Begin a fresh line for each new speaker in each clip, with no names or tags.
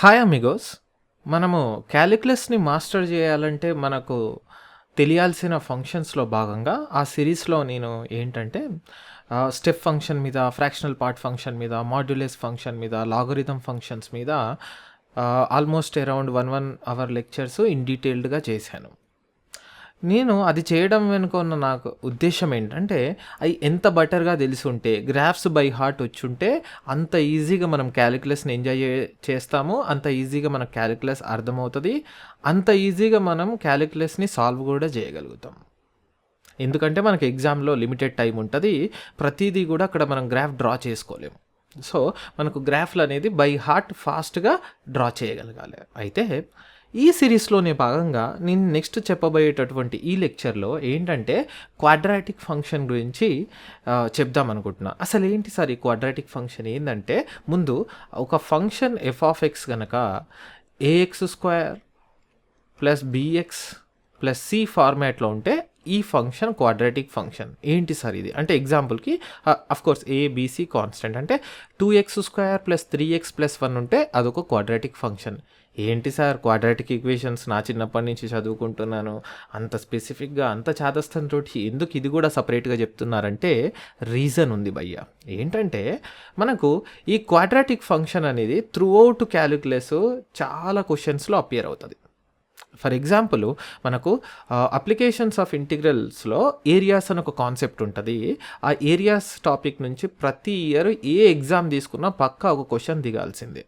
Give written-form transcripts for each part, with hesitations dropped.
Hi Amigos. మనము క్యాలిక్యులస్‌ని master జేయాలంటే మనకు తెలియాల్సిన ఫంక్షన్స్‌లో భాగంగా ఆ సిరీస్‌లో నేను ఏంటంటే స్టెప్ ఫంక్షన్ మీద, ఫ్రాక్షనల్ పార్ట్ ఫంక్షన్ మీద, మాడ్యులస్ ఫంక్షన్ మీద, లాగరిథమ్ ఫంక్షన్స్ మీద almost around 1 hour lectures in డీటెయిల్డ్‌గా చేశాను. నేను అది చేయడం వెనుక ఉన్న నాకు ఉద్దేశ్యం ఏంటంటే, అయి ఎంత బెటర్‌గా తెలిసుంటే, గ్రాఫ్స్ బై హార్ట్ వచ్చుంటే, అంత ఈజీగా మనం క్యాలిక్యులస్‌ని ఎంజాయ్ చేస్తాము. అంత ఈజీగా మనకు క్యాలిక్యులస్ అర్థమవుతది. అంత ఈజీగా మనం క్యాలిక్యులస్‌ని సాల్వ్ కూడా చేయగలుగుతాం. ఎందుకంటే మనకి ఎగ్జామ్‌లో లిమిటెడ్ టైమ్ ఉంటది. ప్రతీదీ కూడా అక్కడ మనం గ్రాఫ్ డ్రా చేసుకోలేము. సో, మనకు గ్రాఫ్‌లనేది బై హార్ట్ ఫాస్ట్‌గా డ్రా చేయగలగాలి. అయితే ఈ సిరీస్‌లోనే భాగంగా నేను నెక్స్ట్ చెప్పబోయేటటువంటి ఈ లెక్చర్‌లో ఏంటంటే, క్వాడ్రాటిక్ ఫంక్షన్ గురించి చెప్దామనుకుంటున్నా. అసలేంటి సార్ ఈ క్వాడ్రాటిక్ ఫంక్షన్ ఏందంటే, ముందు ఒక ఫంక్షన్ ఎఫ్(x) గనక ax² plus bx plus c ఫార్మాట్‌లో ఉంటే ఈ ఫంక్షన్ క్వాడ్రాటిక్ ఫంక్షన్. ఏంటి సార్ ఇది? అంటే ఎగ్జాంపుల్‌కి of course a, b, c constant అంటే 2x² ప్లస్ 3x ప్లస్ 1 ఉంటే అదొక క్వాడ్రాటిక్ ఫంక్షన్. ఏంటి సార్ క్వాడ్రాటిక్ ఈక్వేషన్స్ నా చిన్నప్పటి నుంచి చదువుకుంటున్నాను. అంత స్పెసిఫిక్‌గా అంత చాదస్తంతోటి ఎందుకు ఇది కూడా సెపరేట్‌గా చెప్తున్నారంటే రీజన్ ఉంది భయ్యా. ఏంటంటే మనకు ఈ క్వాడ్రాటిక్ ఫంక్షన్ అనేది త్రూఅవుట్ క్యాలిక్యులస్ చాలా క్వెషన్స్‌లో అపియర్ అవుతది. ఫర్ ఎగ్జాంపుల్ మనకు అప్లికేషన్స్ ఆఫ్ ఇంటిగ్రల్స్‌లో ఏరియాస్ అని ఒక కాన్సెప్ట్ ఉంటది. ఆ ఏరియాస్ టాపిక్ నుంచి ప్రతి ఇయర్ ఏ ఎగ్జామ్ తీసుకున్నా పక్కా ఒక క్వెషన్ దిగాల్సిందే.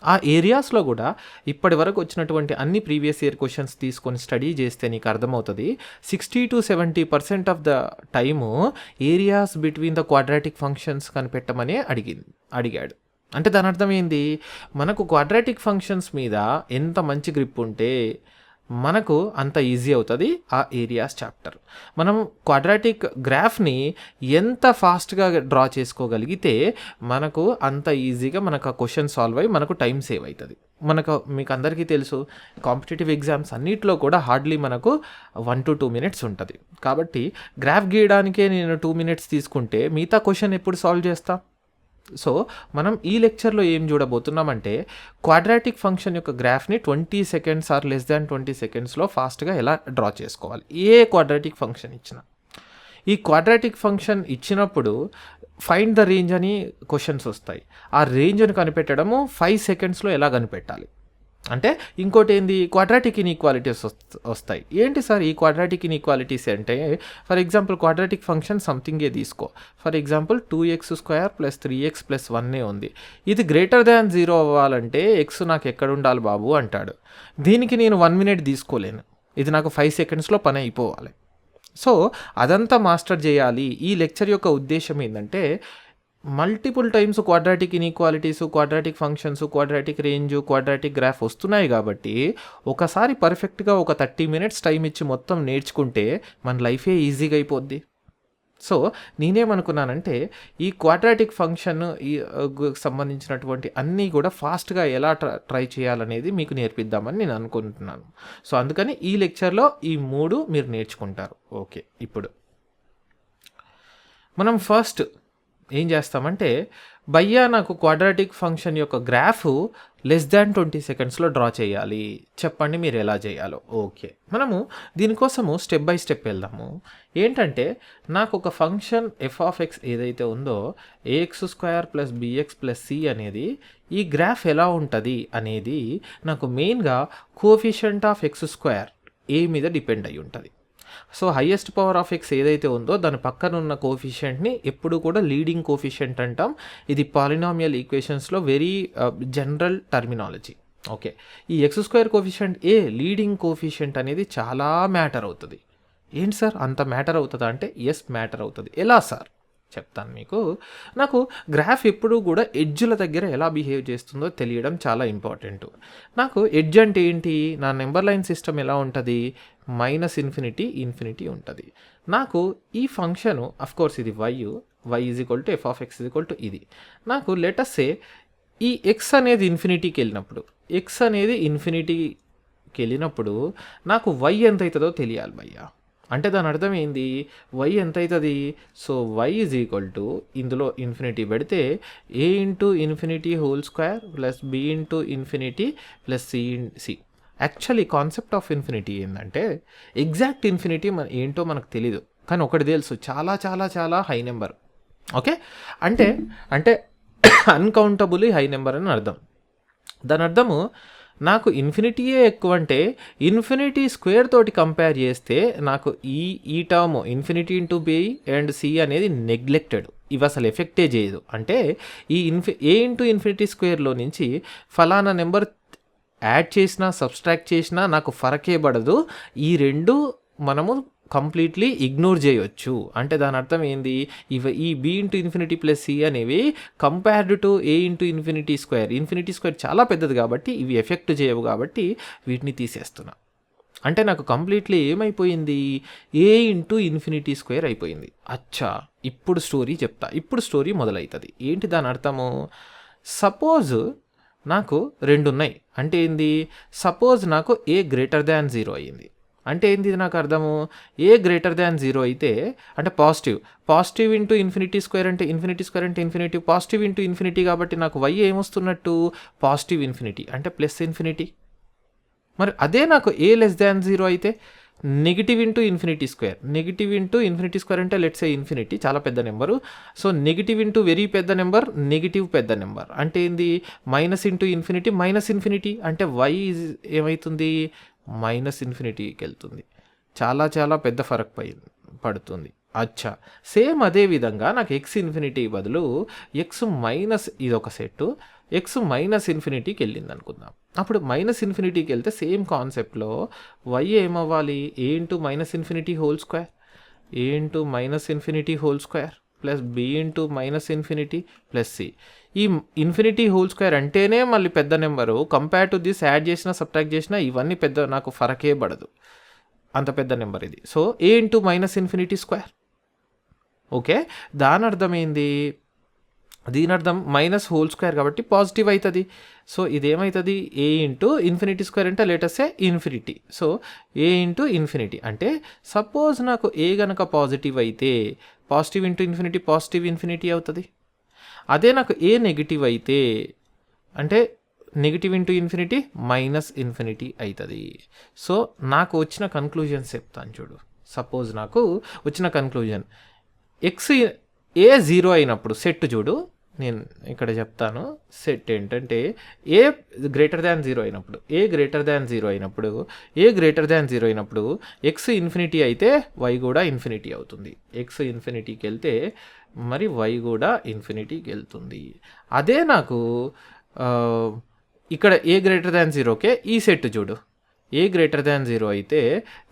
ఆ ఏరియాస్‌లో కూడా ఇప్పటి వరకు వచ్చినటువంటి అన్ని ప్రీవియస్ ఇయర్ క్వెషన్స్ తీసుకొని స్టడీ చేస్తే నీకు అర్థమవుతది. 60-70% of the time areas between the quadratic functions కనిపెట్టమని అడిగాడు. అంటే దాని అర్థం ఏంది? మనకు క్వాడ్రాటిక్ ఫంక్షన్స్ మీద ఎంత మంచి గ్రిప్ ఉంటే మనకు అంత ఈజీ అవుతుంది ఆ ఏరియాస్ చాప్టర్. మనం క్వాడ్రాటిక్ గ్రాఫ్ని ఎంత ఫాస్ట్గా డ్రా చేసుకోగలిగితే మనకు అంత ఈజీగా మనకు ఆ క్వశ్చన్ సాల్వ్ అయ్యి మనకు టైం సేవ్ అవుతుంది. మీకు అందరికీ తెలుసు కాంపిటేటివ్ ఎగ్జామ్స్ అన్నిట్లో కూడా హార్డ్లీ మనకు 1 to 2 minutes ఉంటుంది. కాబట్టి గ్రాఫ్ గీయడానికే నేను 2 minutes తీసుకుంటే మిగతా క్వశ్చన్ ఎప్పుడు సాల్వ్ చేస్తా? సో మనం ఈ లెక్చర్లో ఏం చూడబోతున్నామంటే, క్వాడ్రాటిక్ ఫంక్షన్ యొక్క గ్రాఫ్ని 20 seconds ఆర్ లెస్ దాన్ 20 secondsలో ఫాస్ట్గా ఎలా డ్రా చేసుకోవాలి ఏ క్వాడ్రాటిక్ ఫంక్షన్ ఇచ్చినా. ఈ క్వాడ్రాటిక్ ఫంక్షన్ ఇచ్చినప్పుడు ఫైండ్ ద రేంజ్ అని క్వశ్చన్స్ వస్తాయి. ఆ రేంజ్ని కనిపెట్టడము 5 secondsలో ఎలా కనిపెట్టాలి అంటే, ఇంకోటి ఏంది క్వాడ్రాటిక్ ఇన్ఈక్వాలిటీస్ వస్తాయి. ఏంటి సార్ ఈ క్వాడ్రాటిక్ ఇన్ఈక్వాలిటీస్ అంటే, ఫర్ ఎగ్జాంపుల్ క్వాడ్రాటిక్ ఫంక్షన్ సంథింగే తీసుకో. For example 2x² plus 3x plus 1 ఉంది. ఇది గ్రేటర్ దాన్ 0 అవ్వాలంటే ఎక్స్ నాకు ఎక్కడ ఉండాలి బాబు అంటాడు. దీనికి నేను 1 minute తీసుకోలేను. ఇది నాకు 5 secondsలో పని అయిపోవాలి. సో అదంతా మాస్టర్ చేయాలి. ఈ లెక్చర్ యొక్క ఉద్దేశం ఏంటంటే, multiple times quadratic inequalities, quadratic functions, quadratic range, quadratic graph వస్తున్నాయి కాబట్టి ఒకసారి పర్ఫెక్ట్గా ఒక 30 minutes టైం ఇచ్చి మొత్తం నేర్చుకుంటే మన లైఫే ఈజీగా అయిపోద్ది. సో నేనేమనుకున్నానంటే, ఈ క్వాడ్రాటిక్ ఫంక్షన్ సంబంధించినటువంటి అన్నీ కూడా ఫాస్ట్గా ఎలా ట్రై చేయాలనేది మీకు నేర్పిద్దామని నేను అనుకుంటున్నాను. సో అందుకని ఈ లెక్చర్లో ఈ 3 మీరు నేర్చుకుంటారు. ఓకే, ఇప్పుడు మనం ఫస్ట్ ఏం చేస్తామంటే, భయ్యా నాకు క్వాడ్రాటిక్ ఫంక్షన్ యొక్క గ్రాఫ్ లెస్ దాన్ 20 secondsలో డ్రా చేయాలి, చెప్పండి మీరు ఎలా చేయాలో. ఓకే, మనము దీనికోసము స్టెప్ బై స్టెప్ వెళ్దాము. ఏంటంటే నాకు ఒక ఫంక్షన్ f(x) ఏదైతే ఉందో ax² plus bx plus c అనేది ఈ గ్రాఫ్ ఎలా ఉంటుంది అనేది నాకు మెయిన్గా కోఎఫిషియంట్ ఆఫ్ x² a మీద డిపెండ్ అయి ఉంటుంది. So highest power of x ఏదైతే ఉందో దాని పక్కన ఉన్న కోఫిషియంట్ని ఎప్పుడు కూడా లీడింగ్ కోఫిషియంట్ అంటాం. ఇది పాలినామియల్ ఈక్వేషన్స్లో వెరీ జనరల్ టర్మినాలజీ. ఓకే, ఈ x² కోఫిషియంట్ ఏ లీడింగ్ కోఫిషియంట్ అనేది చాలా మ్యాటర్ అవుతుంది. ఏంటి సార్ అంత మ్యాటర్ అవుతుందా అంటే, ఎస్ మ్యాటర్ అవుతుంది. ఎలా సార్ చెప్తాను మీకు. నాకు గ్రాఫ్ ఎప్పుడూ కూడా ఎడ్జ్ల దగ్గర ఎలా బిహేవ్ చేస్తుందో తెలియడం చాలా ఇంపార్టెంట్. నాకు ఎడ్జ్ అంటే ఏంటి? నా నెంబర్ లైన్ సిస్టమ్ ఎలా ఉంటుంది? -∞ ఉంటుంది. నాకు ఈ ఫంక్షను అఫ్కోర్స్ ఇది y f(x) ఇది. నాకు లెటస్సే ఈ x అనేది ఇన్ఫినిటీకి వెళ్ళినప్పుడు నాకు y ఎంత అవుతుందో తెలియాలి భయ్యా. అంటే దాని అర్థం ఏంది, వై ఎంత అవుతుంది, so y is equal to ఇందులో ఇన్ఫినిటీ పెడితే a into infinity whole square plus b into infinity plus c. Actually concept of infinity ఏంటంటే ఎగ్జాక్ట్ ఇన్ఫినిటీ ఏంటో మనకు తెలీదు, కానీ ఒకటి తెలుసు, చాలా చాలా చాలా హై నెంబర్. ఓకే, అంటే అంటే అన్కౌంటబుల్లీ హై నెంబర్ అని అర్థం. దాని అర్థము నాకు ఇన్ఫినిటీయే ఎక్కువ అంటే ఇన్ఫినిటీ స్క్వేర్ తోటి కంపేర్ చేస్తే నాకు ఈ term infinity into B and C అనేది నెగ్లెక్టెడ్, ఇవి అసలు ఎఫెక్టే చేయదు. అంటే ఈ ఏ ఇంటూ ఇన్ఫినిటీ స్క్వేర్లో నుంచి ఫలానా నెంబర్ యాడ్ చేసినా సబ్స్ట్రాక్ట్ చేసినా నాకు ఫరకే పడదు, ఈ రెండు మనము కంప్లీట్లీ ఇగ్నోర్ చేయొచ్చు. అంటే దాని అర్థం ఏంది, ఈ b into infinity plus c అనేవి compared to a into infinity square చాలా పెద్దది కాబట్టి ఇవి ఎఫెక్ట్ చేయవు, కాబట్టి వీటిని తీసేస్తున్నా. అంటే నాకు కంప్లీట్లీ ఏమైపోయింది, ఏ ఇంటూ ఇన్ఫినిటీ స్క్వేర్ అయిపోయింది. అచ్చా, ఇప్పుడు స్టోరీ చెప్తా, ఇప్పుడు స్టోరీ మొదలవుతుంది. ఏంటి దాని అర్థము, సపోజ్ నాకు రెండు ఉన్నాయి, అంటే ఏంది, సపోజ్ నాకు ఏ గ్రేటర్ దాన్ 0 అయ్యింది. అంటే ఏంది నాకు అర్థము, ఏ గ్రేటర్ దాన్ 0 అయితే అంటే పాజిటివ్ ఇంటూ ఇన్ఫినిటీ స్క్వేర్ అంటే ఇన్ఫినిటీ పాజిటివ్ ఇంటూ ఇన్ఫినిటీ, కాబట్టి నాకు వై ఏమొస్తున్నట్టు పాజిటివ్ ఇన్ఫినిటీ అంటే ప్లస్ ఇన్ఫినిటీ. మరి అదే నాకు ఏ లెస్ దాన్ 0 అయితే నెగిటివ్ ఇంటూ ఇన్ఫినిటీ స్క్వేర్ అంటే లెట్స్ ఏ ఇన్ఫినిటీ చాలా పెద్ద number, so negative into very పెద్ద నెంబర్ నెగిటివ్ పెద్ద నెంబర్ అంటే ఏంది, మైనస్ ఇంటూ ఇన్ఫినిటీ అంటే వై ఏమవుతుంది, మైనస్ ఇన్ఫినిటీకి వెళ్తుంది, చాలా చాలా పెద్ద ఫరక్ పడుతుంది. అచ్చా, సేమ్ అదే విధంగా నాకు ఎక్స్ ఇన్ఫినిటీ బదులు ఎక్స్ మైనస్ ఇదొక సెట్టు ఎక్స్ మైనస్ ఇన్ఫినిటీకి వెళ్ళింది అనుకుందాం. అప్పుడు మైనస్ ఇన్ఫినిటీకి వెళ్తే సేమ్ కాన్సెప్ట్లో వై ఏమవ్వాలి, a into minus infinity whole square plus b into minus infinity plus c. ఈ ఇన్ఫినిటీ హోల్ స్క్వేర్ అంటేనే మళ్ళీ పెద్ద number, compare to this add చేసినా సబ్ట్రాక్ట్ చేసినా ఇవన్నీ పెద్ద, నాకు ఫరకే పడదు, అంత పెద్ద నెంబర్ ఇది. So a into minus infinity square. Okay, దాని అర్థం ఏంది, దీని అర్థం మైనస్ హోల్ స్క్వేర్ కాబట్టి పాజిటివ్ అవుతుంది. సో ఇదేమవుతుంది, ఏ ఇంటూ ఇన్ఫినిటీ స్క్వేర్ అంటే latest infinity, so a into infinity అంటే సపోజ్ నాకు ఏ గనక పాజిటివ్ అయితే పాజిటివ్ ఇంటూ ఇన్ఫినిటీ అవుతుంది. అదే నాకు ఏ నెగిటివ్ అయితే అంటే negative into infinity minus infinity అవుతుంది. సో నాకు వచ్చిన కన్క్లూజన్స్ చెప్తాను చూడు. సపోజ్ నాకు వచ్చిన కన్క్లూజన్ ఎక్స్ ఏ 0 అయినప్పుడు సెట్ చూడు, నేను ఇక్కడ చెప్తాను. సెట్ ఏంటంటే ఏ గ్రేటర్ దాన్ 0 అయినప్పుడు ఎక్స్ ఇన్ఫినిటీ అయితే వై కూడా ఇన్ఫినిటీ అవుతుంది. ఎక్స్ ఇన్ఫినిటీకి వెళ్తే మరి వై కూడా ఇన్ఫినిటీకి వెళ్తుంది. అదే నాకు ఇక్కడ ఏ గ్రేటర్ దాన్ 0కే ఈ సెట్ చూడు, ఏ గ్రేటర్ దాన్ 0 అయితే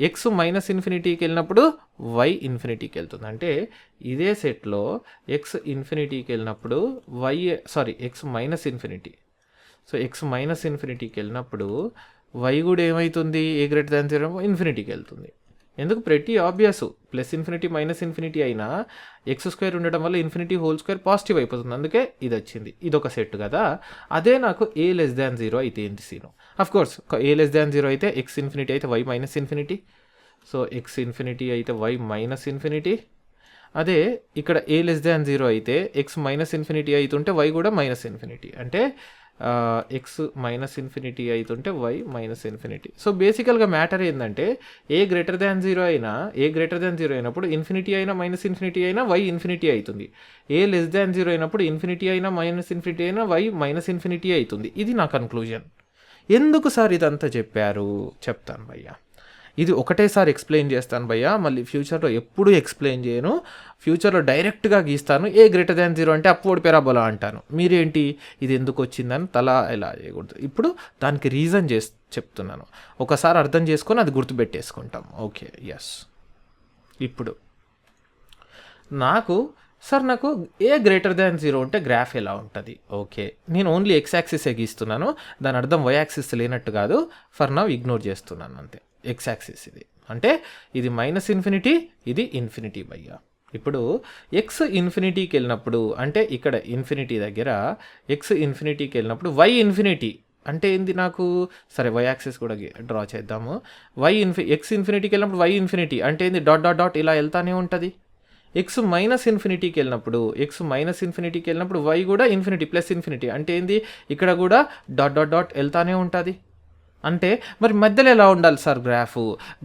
ఎక్స్ మైనస్ ఇన్ఫినిటీకి వెళ్ళినప్పుడు వై ఇన్ఫినిటీకి వెళ్తుంది. అంటే ఇదే సెట్లో ఎక్స్ ఇన్ఫినిటీకి వెళ్ళినప్పుడు x minus infinity, so x minus ఇన్ఫినిటీకి వెళ్ళినప్పుడు వై కూడా ఏమవుతుంది, ఏ గ్రేటర్ దాన్ 0 ఇన్ఫినిటీకి వెళ్తుంది. ఎందుకు, ప్రతి obvious, plus infinity minus infinity అయినా ఎక్స్ స్క్వేర్ ఉండడం వల్ల ఇన్ఫినిటీ హోల్ స్క్వేర్ పాజిటివ్ అయిపోతుంది, అందుకే ఇది వచ్చింది. ఇదొక సెట్ కదా. అదే నాకు ఏ లెస్ దాన్ 0 అయితే ఏంటి scene, of course A less than 0 అయితే ఎక్స్ ఇన్ఫినిటీ అయితే Y minus infinity, so X infinity అయితే వై మైనస్ ఇన్ఫినిటీ. అదే ఇక్కడ ఏ లెస్ దాన్ 0 అయితే ఎక్స్ మైనస్ ఇన్ఫినిటీ అవుతుంటే వై కూడా మైనస్ ఇన్ఫినిటీ, అంటే ఎక్స్ మైనస్ ఇన్ఫినిటీ అవుతుంటే వై మైనస్ ఇన్ఫినిటీ. సో బేసికల్గా మ్యాటర్ ఏంటంటే ఏ గ్రేటర్ దాన్ 0 అయినప్పుడు ఇన్ఫినిటీ అయినా మైనస్ ఇన్ఫినిటీ అయినా వై ఇన్ఫినిటీ అవుతుంది. ఏ లెస్ దాన్ 0 అయినప్పుడు ఇన్ఫినిటీ అయినా మైనస్ ఇన్ఫినిటీ అయినా వై మైనస్ ఇన్ఫినిటీ అవుతుంది. ఇది నా కన్క్లూజన్. ఎందుకు సార్ ఇదంతా చెప్పారు చెప్తాను భయ్యా. ఇది ఒకటేసారి ఎక్స్ప్లెయిన్ చేస్తాను భయ్యా, మళ్ళీ ఫ్యూచర్లో ఎప్పుడు ఎక్స్ప్లెయిన్ చేయను. ఫ్యూచర్లో డైరెక్ట్గా గీస్తాను. ఏ గ్రేటర్ దాన్ 0 అంటే అప్వర్డ్ పెరాబోలా అంటాను. మీరేంటి ఇది ఎందుకు వచ్చిందని తలా ఎలా చేయకూడదు. ఇప్పుడు దానికి రీజన్ చెప్తున్నాను, ఒకసారి అర్థం చేసుకొని అది గుర్తుపెట్టేసుకుంటాం. Okay, yes. ఇప్పుడు నాకు ఏ గ్రేటర్ దాన్ 0 ఉంటే గ్రాఫ్ ఎలా ఉంటుంది. ఓకే, నేను ఓన్లీ ఎక్స్ యాక్సిసే గీస్తున్నాను, దాని అర్థం వై యాక్సిస్ లేనట్టు కాదు. ఫర్ నౌ ఇగ్నోర్ చేస్తున్నాను అంతే. ఎక్స్ యాక్సిస్ ఇది అంటే ఇది మైనస్ ఇన్ఫినిటీ, ఇది ఇన్ఫినిటీ భయ్యా. ఇప్పుడు ఎక్స్ ఇన్ఫినిటీకి వెళ్ళినప్పుడు అంటే ఇక్కడ ఇన్ఫినిటీ దగ్గర ఎక్స్ ఇన్ఫినిటీకి వెళ్ళినప్పుడు వై ఇన్ఫినిటీ అంటే ఏంది నాకు, సరే వై యాక్సిస్ కూడా డ్రా చేద్దాము. ఎక్స్ ఇన్ఫినిటీకి వెళ్ళినప్పుడు వై ఇన్ఫినిటీ అంటే ఏంది, డాట్ డాట్ డాట్ ఇలా వెళ్తానే ఉంటుంది. ఎక్స్ మైనస్ ఇన్ఫినిటీకి వెళ్ళినప్పుడు వై కూడా ఇన్ఫినిటీ ప్లస్ ఇన్ఫినిటీ అంటే ఏంది, ఇక్కడ కూడా డాట్ డాట్ డాట్ వెళ్తానే ఉంటుంది. అంటే మరి మధ్యలో ఎలా ఉండాలి సార్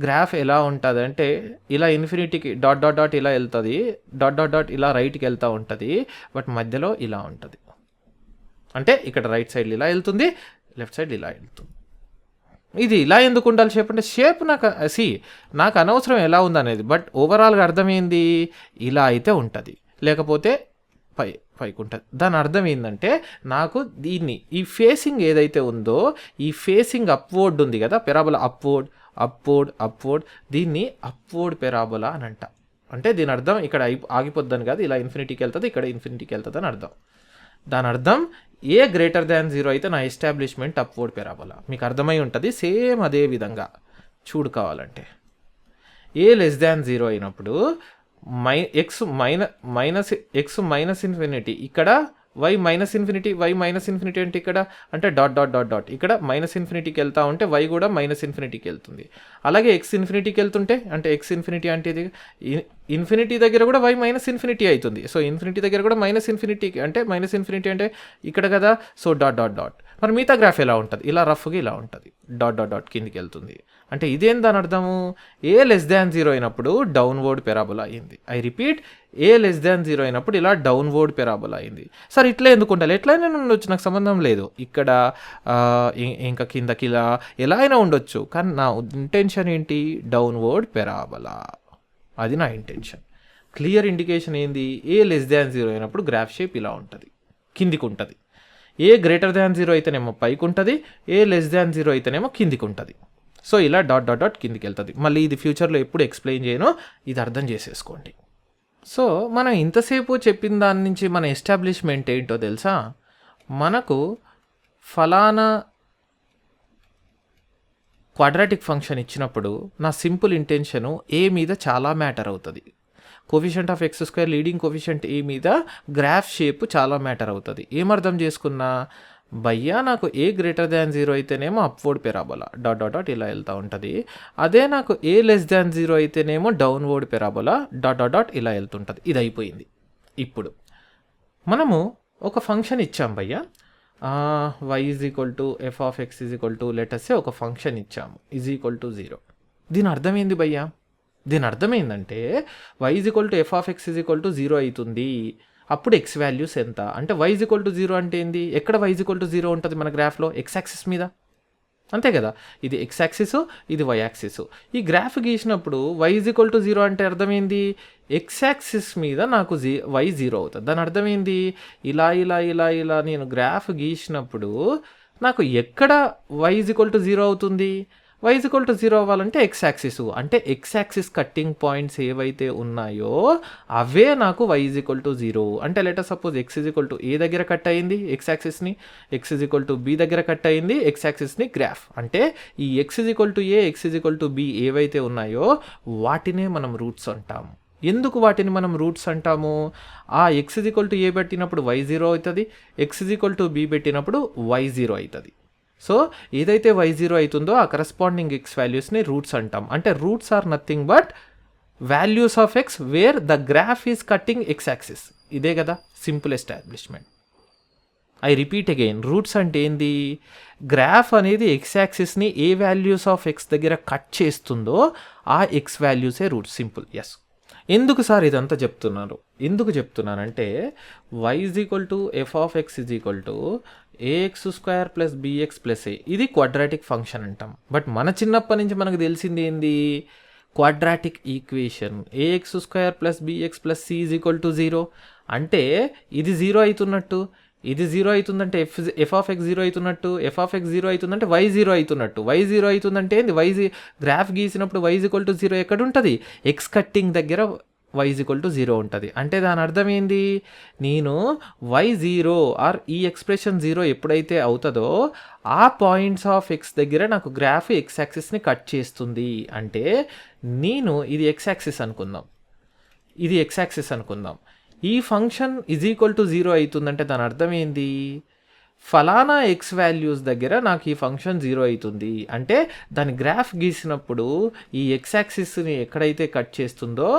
గ్రాఫ్ ఎలా ఉంటుంది అంటే, ఇలా ఇన్ఫినిటీకి డాట్ డాట్ డాట్ ఇలా వెళ్తుంది, డాట్ డాట్ డాట్ ఇలా రైట్కి వెళ్తూ ఉంటుంది, బట్ మధ్యలో ఇలా ఉంటుంది. అంటే ఇక్కడ రైట్ సైడ్ ఇలా వెళ్తుంది, లెఫ్ట్ సైడ్ ఇలా వెళ్తుంది. ఇది ఇలా ఎందుకు ఉండాలి షేప్ అంటే, షేప్ నాకు అనవసరం ఎలా ఉందనేది, బట్ ఓవరాల్గా అర్థమైంది ఇలా అయితే ఉంటుంది, లేకపోతే పైకి ఉంటుంది. దాని అర్థం ఏంటంటే, నాకు ఈ ఫేసింగ్ ఏదైతే ఉందో, ఈ ఫేసింగ్ అప్వర్డ్ ఉంది కదా, పెరాబోలా అప్వర్డ్, దీన్ని అప్వర్డ్ పెరాబోలా అని అంట. అంటే దీని అర్థం ఇక్కడ ఆగిపోద్దని కాదు, ఇలా ఇన్ఫినిటీకి వెళ్తుంది, ఇక్కడ ఇన్ఫినిటీకి వెళ్తుంది అని అర్థం. దాని అర్థం ఏ గ్రేటర్ దాన్ 0 అయితే నా ఎస్టాబ్లిష్మెంట్ అప్వర్డ్ పెరాబోలా. మీకు అర్థమై ఉంటుంది. సేమ్ అదే విధంగా చూడు కావాలంటే, ఏ లెస్ దాన్ 0 అయినప్పుడు ఎక్స్ మైనస్ ఇన్ఫినిటీ, ఇక్కడ వై మైనస్ ఇన్ఫినిటీ అంటే ఇక్కడ అంటే డాట్ డాట్ డాట్ డాట్ ఇక్కడ మైనస్ ఇన్ఫినిటీకి వెళ్తా ఉంటే వై కూడా మైనస్ ఇన్ఫినిటీకి వెళ్తుంది. అలాగే ఎక్స్ ఇన్ఫినిటీకి వెళ్తుంటే, అంటే ఎక్స్ ఇన్ఫినిటీ అంటే ఇది ఇన్ఫినిటీ దగ్గర కూడా వై మైనస్ ఇన్ఫినిటీ అవుతుంది. సో ఇన్ఫినిటీ దగ్గర కూడా మైనస్ ఇన్ఫినిటీ అంటే ఇక్కడ కదా, సో డాట్ డాట్ డాట్. మరి మిగతా గ్రాఫ్ ఎలా ఉంటుంది, ఇలా రఫ్గా ఇలా ఉంటుంది, డాట్ డాట్ డాట్ కిందికి వెళ్తుంది. అంటే ఇదేం దాని అర్థము, ఏ లెస్ దాన్ 0 అయినప్పుడు డౌన్వర్డ్ పెరాబోలా అయింది. I repeat, A less than 0 అయినప్పుడు ఇలా డౌన్వర్డ్ పెరాబోలా అయింది. సార్ ఇట్లా ఎందుకు ఉండాలి, ఎట్లయినా ఉండొచ్చు, నాకు సంబంధం లేదు, ఇక్కడ ఇంకా కిందకి ఇలా ఎలా అయినా ఉండొచ్చు, కానీ నా ఇంటెన్షన్ ఏంటి, డౌన్వర్డ్ పెరాబోలా. అది నా ఇంటెన్షన్. క్లియర్ ఇండికేషన్ ఏంది, ఏ లెస్ దాన్ 0 అయినప్పుడు గ్రాఫ్ షేప్ ఇలా ఉంటుంది, కిందికి ఉంటుంది. ఏ గ్రేటర్ దాన్ 0 అయితేనేమో పైకి ఉంటుంది, ఏ లెస్ దాన్ 0 అయితేనేమో కిందికి ఉంటుంది. సో ఇలా డాట్ డాట్ డాట్ కిందికి వెళ్తుంది. మళ్ళీ ఇది ఫ్యూచర్లో ఎప్పుడు ఎక్స్ప్లెయిన్ చేయను, ఇది అర్థం చేసేసుకోండి. సో మనం ఇంతసేపు చెప్పిన దాని నుంచి మన ఎస్టాబ్లిష్మెంట్ ఏంటో తెలుసా, మనకు ఫలానా క్వాడ్రాటిక్ ఫంక్షన్ ఇచ్చినప్పుడు నా సింపుల్ ఇంటెన్షను ఏ మీద చాలా మ్యాటర్ అవుతుంది. Coefficient of x square leading coefficient a మీద గ్రాఫ్ షేప్ చాలా మ్యాటర్ అవుతుంది. ఏమర్థం చేసుకున్నా, భయ్యా నాకు ఏ గ్రేటర్ దాన్ 0 అయితేనేమో upward parabola dot dot dot ఇలా వెళ్తూ ఉంటుంది, అదే నాకు ఏ లెస్ దాన్ 0 అయితేనేమో downward parabola dot dot dot ఇలా వెళ్తుంటుంది. ఇది అయిపోయింది. ఇప్పుడు మనము ఒక ఫంక్షన్ ఇచ్చాం భయ్యా, y is equal to f of X is equal to లెటర్సే ఒక ఫంక్షన్ ఇచ్చాము, ఈజ్ ఈక్వల్ టు 0. దీని అర్థం ఏంది భయ్యా, దీని అర్థం ఏంటంటే y is equal to f of X is equal to 0 అవుతుంది, అప్పుడు ఎక్స్ వాల్యూస్ ఎంత అంటే y ఈజ్ ఈక్వల్ టు 0 అంటే ఏంది, ఎక్కడ y ఈజ్ ఈక్వల్ టు 0 ఉంటుంది మన గ్రాఫ్లో, ఎక్స్ యాక్సిస్ మీద, అంతే కదా. ఇది ఎక్స్ యాక్సిస్, ఇది వై యాక్సిస్. ఈ గ్రాఫ్ గీసినప్పుడు y ఈజ్ ఈక్వల్ టు 0 అంటే అర్థమైంది, ఎక్స్ యాక్సిస్ మీద నాకు y 0 అవుతుంది. దాని అర్థమైంది, ఇలా ఇలా ఇలా ఇలా నేను గ్రాఫ్ గీసినప్పుడు నాకు ఎక్కడ y ఈజ్ ఈక్వల్ టు 0 అవుతుంది, y ఈజ్ ఈక్వల్ టు 0 అవ్వాలంటే ఎక్స్ యాక్సిస్, అంటే ఎక్స్ యాక్సిస్ కట్టింగ్ పాయింట్స్ ఏవైతే ఉన్నాయో అవే నాకు y ఈజ్ ఈక్వల్ టు 0. అంటే letter suppose x is equal to a దగ్గర కట్ అయింది ఎక్స్ యాక్సిస్ని, x is equal to b దగ్గర కట్ అయింది ఎక్స్ యాక్సిస్ని గ్రాఫ్. అంటే ఈ x is equal to a, x is equal to b ఏవైతే ఉన్నాయో వాటినే మనం రూట్స్ అంటాము. ఎందుకు వాటిని మనం రూట్స్ అంటాము, ఆ ఎక్స్ ఈజ్ ఈక్వల్ టు ఏ పెట్టినప్పుడు y 0 అవుతుంది, X is equal to B పెట్టినప్పుడు y 0 అవుతుంది. సో ఏదైతే y 0 అవుతుందో ఆ కరస్పాండింగ్ ఎక్స్ వాల్యూస్ని రూట్స్ అంటాం. అంటే roots are nothing but values of x where the graph is cutting x axis. ఇదే కదా simple establishment. I repeat again, roots అంటే ఏంది, గ్రాఫ్ అనేది ఎక్స్ యాక్సిస్ని ఏ వాల్యూస్ ఆఫ్ ఎక్స్ దగ్గర కట్ చేస్తుందో ఆ ఎక్స్ వాల్యూసే రూట్స్. సింపుల్. ఎస్. ఎందుకు సార్ ఇదంతా చెప్తున్నారు, ఎందుకు చెప్తున్నానంటే y is equal to f of X is equal to AX square plus bx plus a, ఇది క్వాడ్రాటిక్ ఫంక్షన్ అంటాం. బట్ మన చిన్నప్పటి నుంచి మనకు తెలిసింది ఏంది, quadratic equation ax square plus bx plus C is equal to 0. అంటే ఇది 0 అవుతున్నట్టు, ఇది 0 అవుతుందంటే ఎఫ్ ఆఫ్ ఎక్స్ 0 అవుతున్నట్టు, ఎఫ్ ఆఫ్ ఎక్స్ 0 అవుతుందంటే y 0 అవుతున్నట్టు. y 0 అవుతుందంటే ఏంది, గ్రాఫ్ గీసినప్పుడు y ఈజ్ ఈక్వల్ టు 0 ఎక్కడ ఉంటుంది, ఎక్స్ కట్టింగ్ దగ్గర y ఈజ్ ఈక్వల్ టు 0 ఉంటుంది. అంటే దాని అర్థం ఏంది, నేను y 0 ఆర్ ఈ ఎక్స్ప్రెషన్ 0 ఎప్పుడైతే అవుతుందో ఆ పాయింట్స్ ఆఫ్ ఎక్స్ దగ్గర నాకు గ్రాఫ్ ఎక్స్ యాక్సిస్ని కట్ చేస్తుంది. అంటే నేను ఇది ఎక్స్ యాక్సిస్ అనుకుందాం, ఇది ఎక్స్ యాక్సిస్ అనుకుందాం, ఈ ఫంక్షన్ ఈజ్ ఈక్వల్ టు 0 అవుతుందంటే దాని అర్థం ఏంది, ఫలానా ఎక్స్ వాల్యూస్ దగ్గర నాకు ఈ ఫంక్షన్ 0 అవుతుంది అంటే దాని గ్రాఫ్ గీసినప్పుడు ఈ ఎక్స్ యాక్సిస్ని ఎక్కడైతే కట్ చేస్తుందో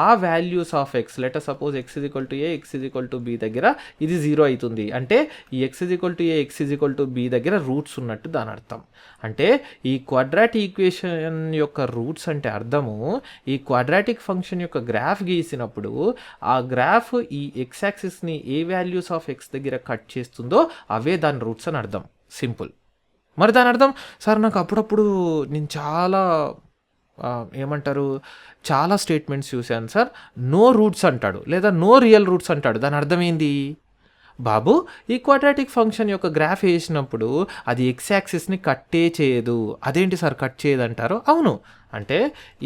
ఆ values of X let suppose x is equal to a x is equal to b దగ్గర ఇది 0 అవుతుంది అంటే ఈ x is equal to a x is equal to b దగ్గర రూట్స్ ఉన్నట్టు దాని అర్థం. అంటే ఈ క్వాడ్రాటిక్ ఈక్వేషన్ యొక్క రూట్స్ అంటే అర్థము ఈ క్వాడ్రాటిక్ ఫంక్షన్ యొక్క గ్రాఫ్ గీసినప్పుడు ఆ గ్రాఫ్ ఈ ఎక్స్ యాక్సిస్ని ఏ వాల్యూస్ ఆఫ్ ఎక్స్ దగ్గర కట్ చేస్తుందో అవే దాని రూట్స్ అని అర్థం. సింపుల్. మరి దాని అర్థం సార్ నాకు అప్పుడప్పుడు నేను చాలా స్టేట్మెంట్స్ చూశాను సార్, నో రూట్స్ అంటాడు లేదా నో రియల్ రూట్స్ అంటాడు. దాని అర్థం ఏంది బాబు? ఈ క్వాడ్రాటిక్ ఫంక్షన్ యొక్క గ్రాఫ్ వేసినప్పుడు అది ఎక్స్ యాక్సిస్ని కట్టే చేయదు. అదేంటి సార్ కట్ చేయదు అంటారు? అవును, అంటే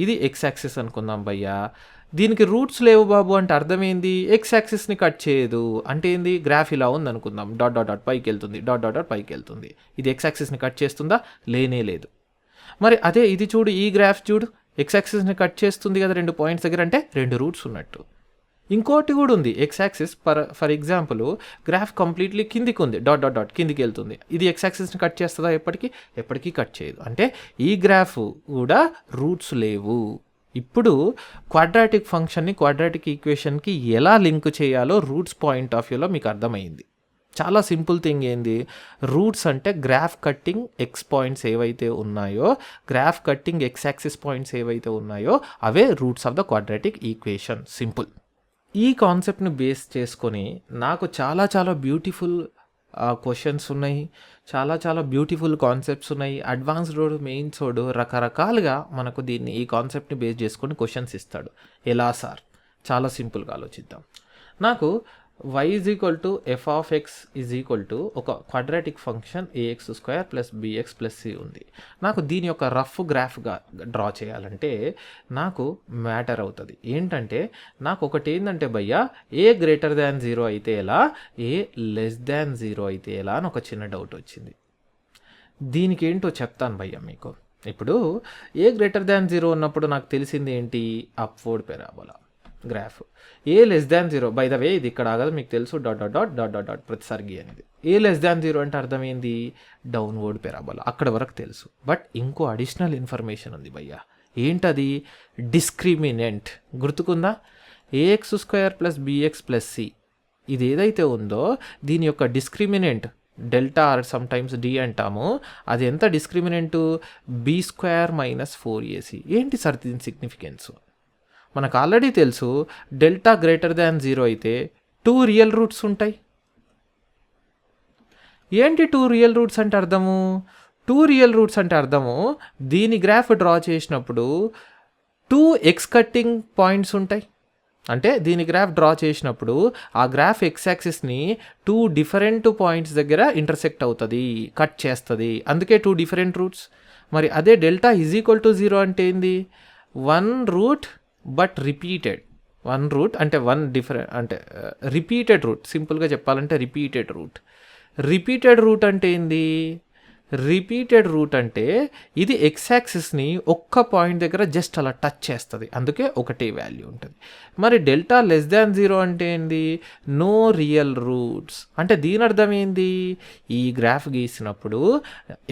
ఇది ఎక్స్ యాక్సిస్ అనుకుందాం భయ్యా, దీనికి రూట్స్ లేవు బాబు అంటే అర్థమైంది ఎక్స్ యాక్సిస్ని కట్ చేయదు. అంటే ఏంది? గ్రాఫ్ ఇలా ఉంది అనుకుందాం, డాట్ డాట్ డాట్ పైకి వెళ్తుంది, డాట్ డాట్ డాట్ పైకి వెళ్తుంది. ఇది ఎక్స్ యాక్సిస్ని కట్ చేస్తుందా? లేనే లేదు. మరి అదే ఇది చూడు, ఈ గ్రాఫ్ చూడు, ఎక్స్ యాక్సిస్ని కట్ చేస్తుంది కదా 2 పాయింట్స్ దగ్గర, అంటే 2 రూట్స్ ఉన్నట్టు. ఇంకోటి కూడా ఉంది, X axis for example graph completely కిందికి ఉంది, డాట్ డాట్ డాట్ కిందికి వెళ్తుంది. ఇది ఎక్స్ యాక్సిస్ని కట్ చేస్తుందా? ఎప్పటికీ కట్ చేయదు. అంటే ఈ గ్రాఫ్ కూడా రూట్స్ లేవు. ఇప్పుడు క్వాడ్రాటిక్ ఫంక్షన్ని క్వాడ్రాటిక్ ఈక్వేషన్కి ఎలా లింక్ చేయాలో రూట్స్ పాయింట్ ఆఫ్ వ్యూలో మీకు అర్థమైంది. చాలా సింపుల్ థింగ్ ఏంది, రూట్స్ అంటే గ్రాఫ్ కట్టింగ్ ఎక్స్ పాయింట్స్ ఏవైతే ఉన్నాయో, graph cutting x axis points ఏవైతే ఉన్నాయో అవే roots of the quadratic equation. Simple. ఈ కాన్సెప్ట్ని బేస్ చేసుకొని నాకు చాలా బ్యూటిఫుల్ క్వశ్చన్స్ ఉన్నాయి, చాలా బ్యూటిఫుల్ కాన్సెప్ట్స్ ఉన్నాయి. అడ్వాన్స్డ్ రోడ్, మెయిన్స్ రోడ్ రకరకాలుగా మనకు ఈ కాన్సెప్ట్ని బేస్ చేసుకొని క్వశ్చన్స్ ఇస్తాడు. ఎలా సార్? చాలా సింపుల్గా ఆలోచిద్దాం. నాకు y is equal to f of X is equal to ఒక quadratic function a x square plus bx plus c ఉంది. నాకు దీని యొక్క రఫ్ గ్రాఫ్గా డ్రా చేయాలంటే నాకు మ్యాటర్ అవుతుంది ఏంటంటే, నాకు ఒకటి ఏంటంటే భయ్యా, ఏ గ్రేటర్ దాన్ 0 అయితే ఎలా, ఏ లెస్ దాన్ 0 అయితే ఎలా అని ఒక చిన్న డౌట్ వచ్చింది. దీనికి ఏంటో చెప్తాను భయ్యా మీకు. ఇప్పుడు ఏ గ్రేటర్ దాన్ 0 ఉన్నప్పుడు నాకు తెలిసింది ఏంటి, upward parabola graph. A less than 0, by the way ఇది ఇక్కడ ఆగదు, మీకు తెలుసు, dot dot dot dot dot dot ప్రతిసారి అనేది. ఏ లెస్ దాన్ 0 అంటే అర్థమైంది డౌన్వర్డ్ పెరాబోలా, అక్కడ వరకు తెలుసు. బట్ ఇంకో అడిషనల్ ఇన్ఫర్మేషన్ ఉంది భయ్యా. ఏంటది? డిస్క్రిమినెంట్. గుర్తుకుందా? Ax square plus bx plus C ఇది ఏదైతే ఉందో దీని యొక్క discriminant delta or some times D అంటాము. అది ఎంత డిస్క్రిమినెంటు? B square minus 4ac. ఏంటి సార్ దీని సిగ్నిఫికెన్స్? మనకు ఆల్రెడీ తెలుసు, డెల్టా గ్రేటర్ దాన్ 0 అయితే 2 రియల్ రూట్స్ ఉంటాయి. ఏంటి 2 రియల్ రూట్స్ అంటే అర్థము? 2 రియల్ రూట్స్ అంటే అర్థము దీని గ్రాఫ్ డ్రా చేసినప్పుడు 2 ఎక్స్ కట్టింగ్ పాయింట్స్ ఉంటాయి. అంటే దీని గ్రాఫ్ డ్రా చేసినప్పుడు ఆ గ్రాఫ్ ఎక్స్ యాక్సిస్ని 2 డిఫరెంట్ పాయింట్స్ దగ్గర ఇంటర్సెక్ట్ అవుతుంది, కట్ చేస్తుంది. అందుకే 2 డిఫరెంట్ రూట్స్. మరి అదే డెల్టా ఈజ్ ఈక్వల్ టు 0 అంటే ఏంది? 1 రూట్ బట్ రిపీటెడ్. 1 రూట్ అంటే 1 డిఫరెంట్ అంటే రిపీటెడ్ రూట్. సింపుల్గా చెప్పాలంటే రిపీటెడ్ రూట్. రిపీటెడ్ రూట్ అంటే ఏంది? రిపీటెడ్ రూట్ అంటే ఇది ఎక్స్ యాక్సిస్ని ఒక్క పాయింట్ దగ్గర జస్ట్ అలా టచ్ చేస్తుంది, అందుకే ఒకటే వాల్యూ ఉంటుంది. మరి డెల్టా లెస్ దాన్ 0 అంటే ఏంది? No real roots. అంటే దీని అర్థం ఏంది? ఈ గ్రాఫ్ గీసినప్పుడు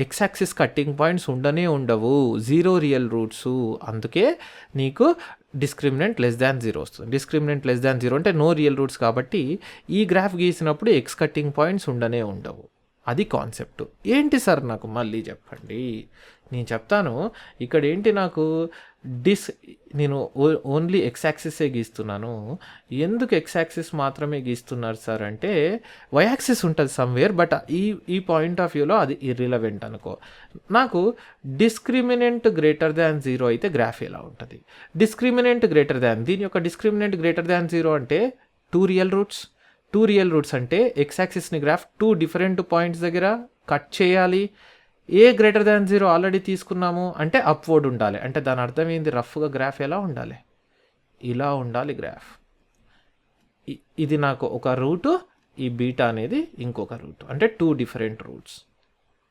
ఎక్స్ యాక్సిస్ కట్టింగ్ పాయింట్స్ ఉండవు, 0 రియల్ రూట్స్. అందుకే నీకు డిస్క్రిమినెంట్ లెస్ దాన్ 0 వస్తుంది. డిస్క్రిమినెంట్ లెస్ దాన్ 0 అంటే నో రియల్ రూట్స్ కాబట్టి ఈ గ్రాఫ్ గీసినప్పుడు ఎక్స్ కట్టింగ్ పాయింట్స్ ఉండవు. అది కాన్సెప్ట్. ఏంటి సార్ నాకు మళ్ళీ చెప్పండి. నేను చెప్తాను. ఇక్కడ ఏంటి, నాకు నేను ఓన్లీ ఎక్స్ యాక్సిసే గీస్తున్నాను. ఎందుకు ఎక్స్ యాక్సిస్ మాత్రమే గీస్తున్నారు సార్ అంటే, వై యాక్సిస్ ఉంటుంది సమ్వేర్, బట్ ఈ పాయింట్ ఆఫ్ వ్యూలో అది ఇర్రిలవెంట్ అనుకో. నాకు డిస్క్రిమినెంట్ గ్రేటర్ దాన్ 0 అయితే గ్రాఫ్ ఎలా ఉంటుంది? డిస్క్రిమినెంట్ గ్రేటర్ దాన్, దీని యొక్క డిస్క్రిమినెంట్ గ్రేటర్ దాన్ 0 అంటే 2 రియల్ రూట్స్. 2 రియల్ రూట్స్ అంటే ఎక్స్ యాక్సిస్ని గ్రాఫ్ 2 డిఫరెంట్ పాయింట్స్ దగ్గర కట్ చేయాలి. ఏ గ్రేటర్ దాన్ 0 ఆల్రెడీ తీసుకున్నాము అంటే అప్వర్డ్ ఉండాలి. అంటే దాని అర్థం ఏంది? రఫ్గా గ్రాఫ్ ఎలా ఉండాలి? ఇలా ఉండాలి గ్రాఫ్. ఇది నాకు ఒక రూటు, ఈ బీటా అనేది ఇంకొక రూట్, అంటే 2 different roots.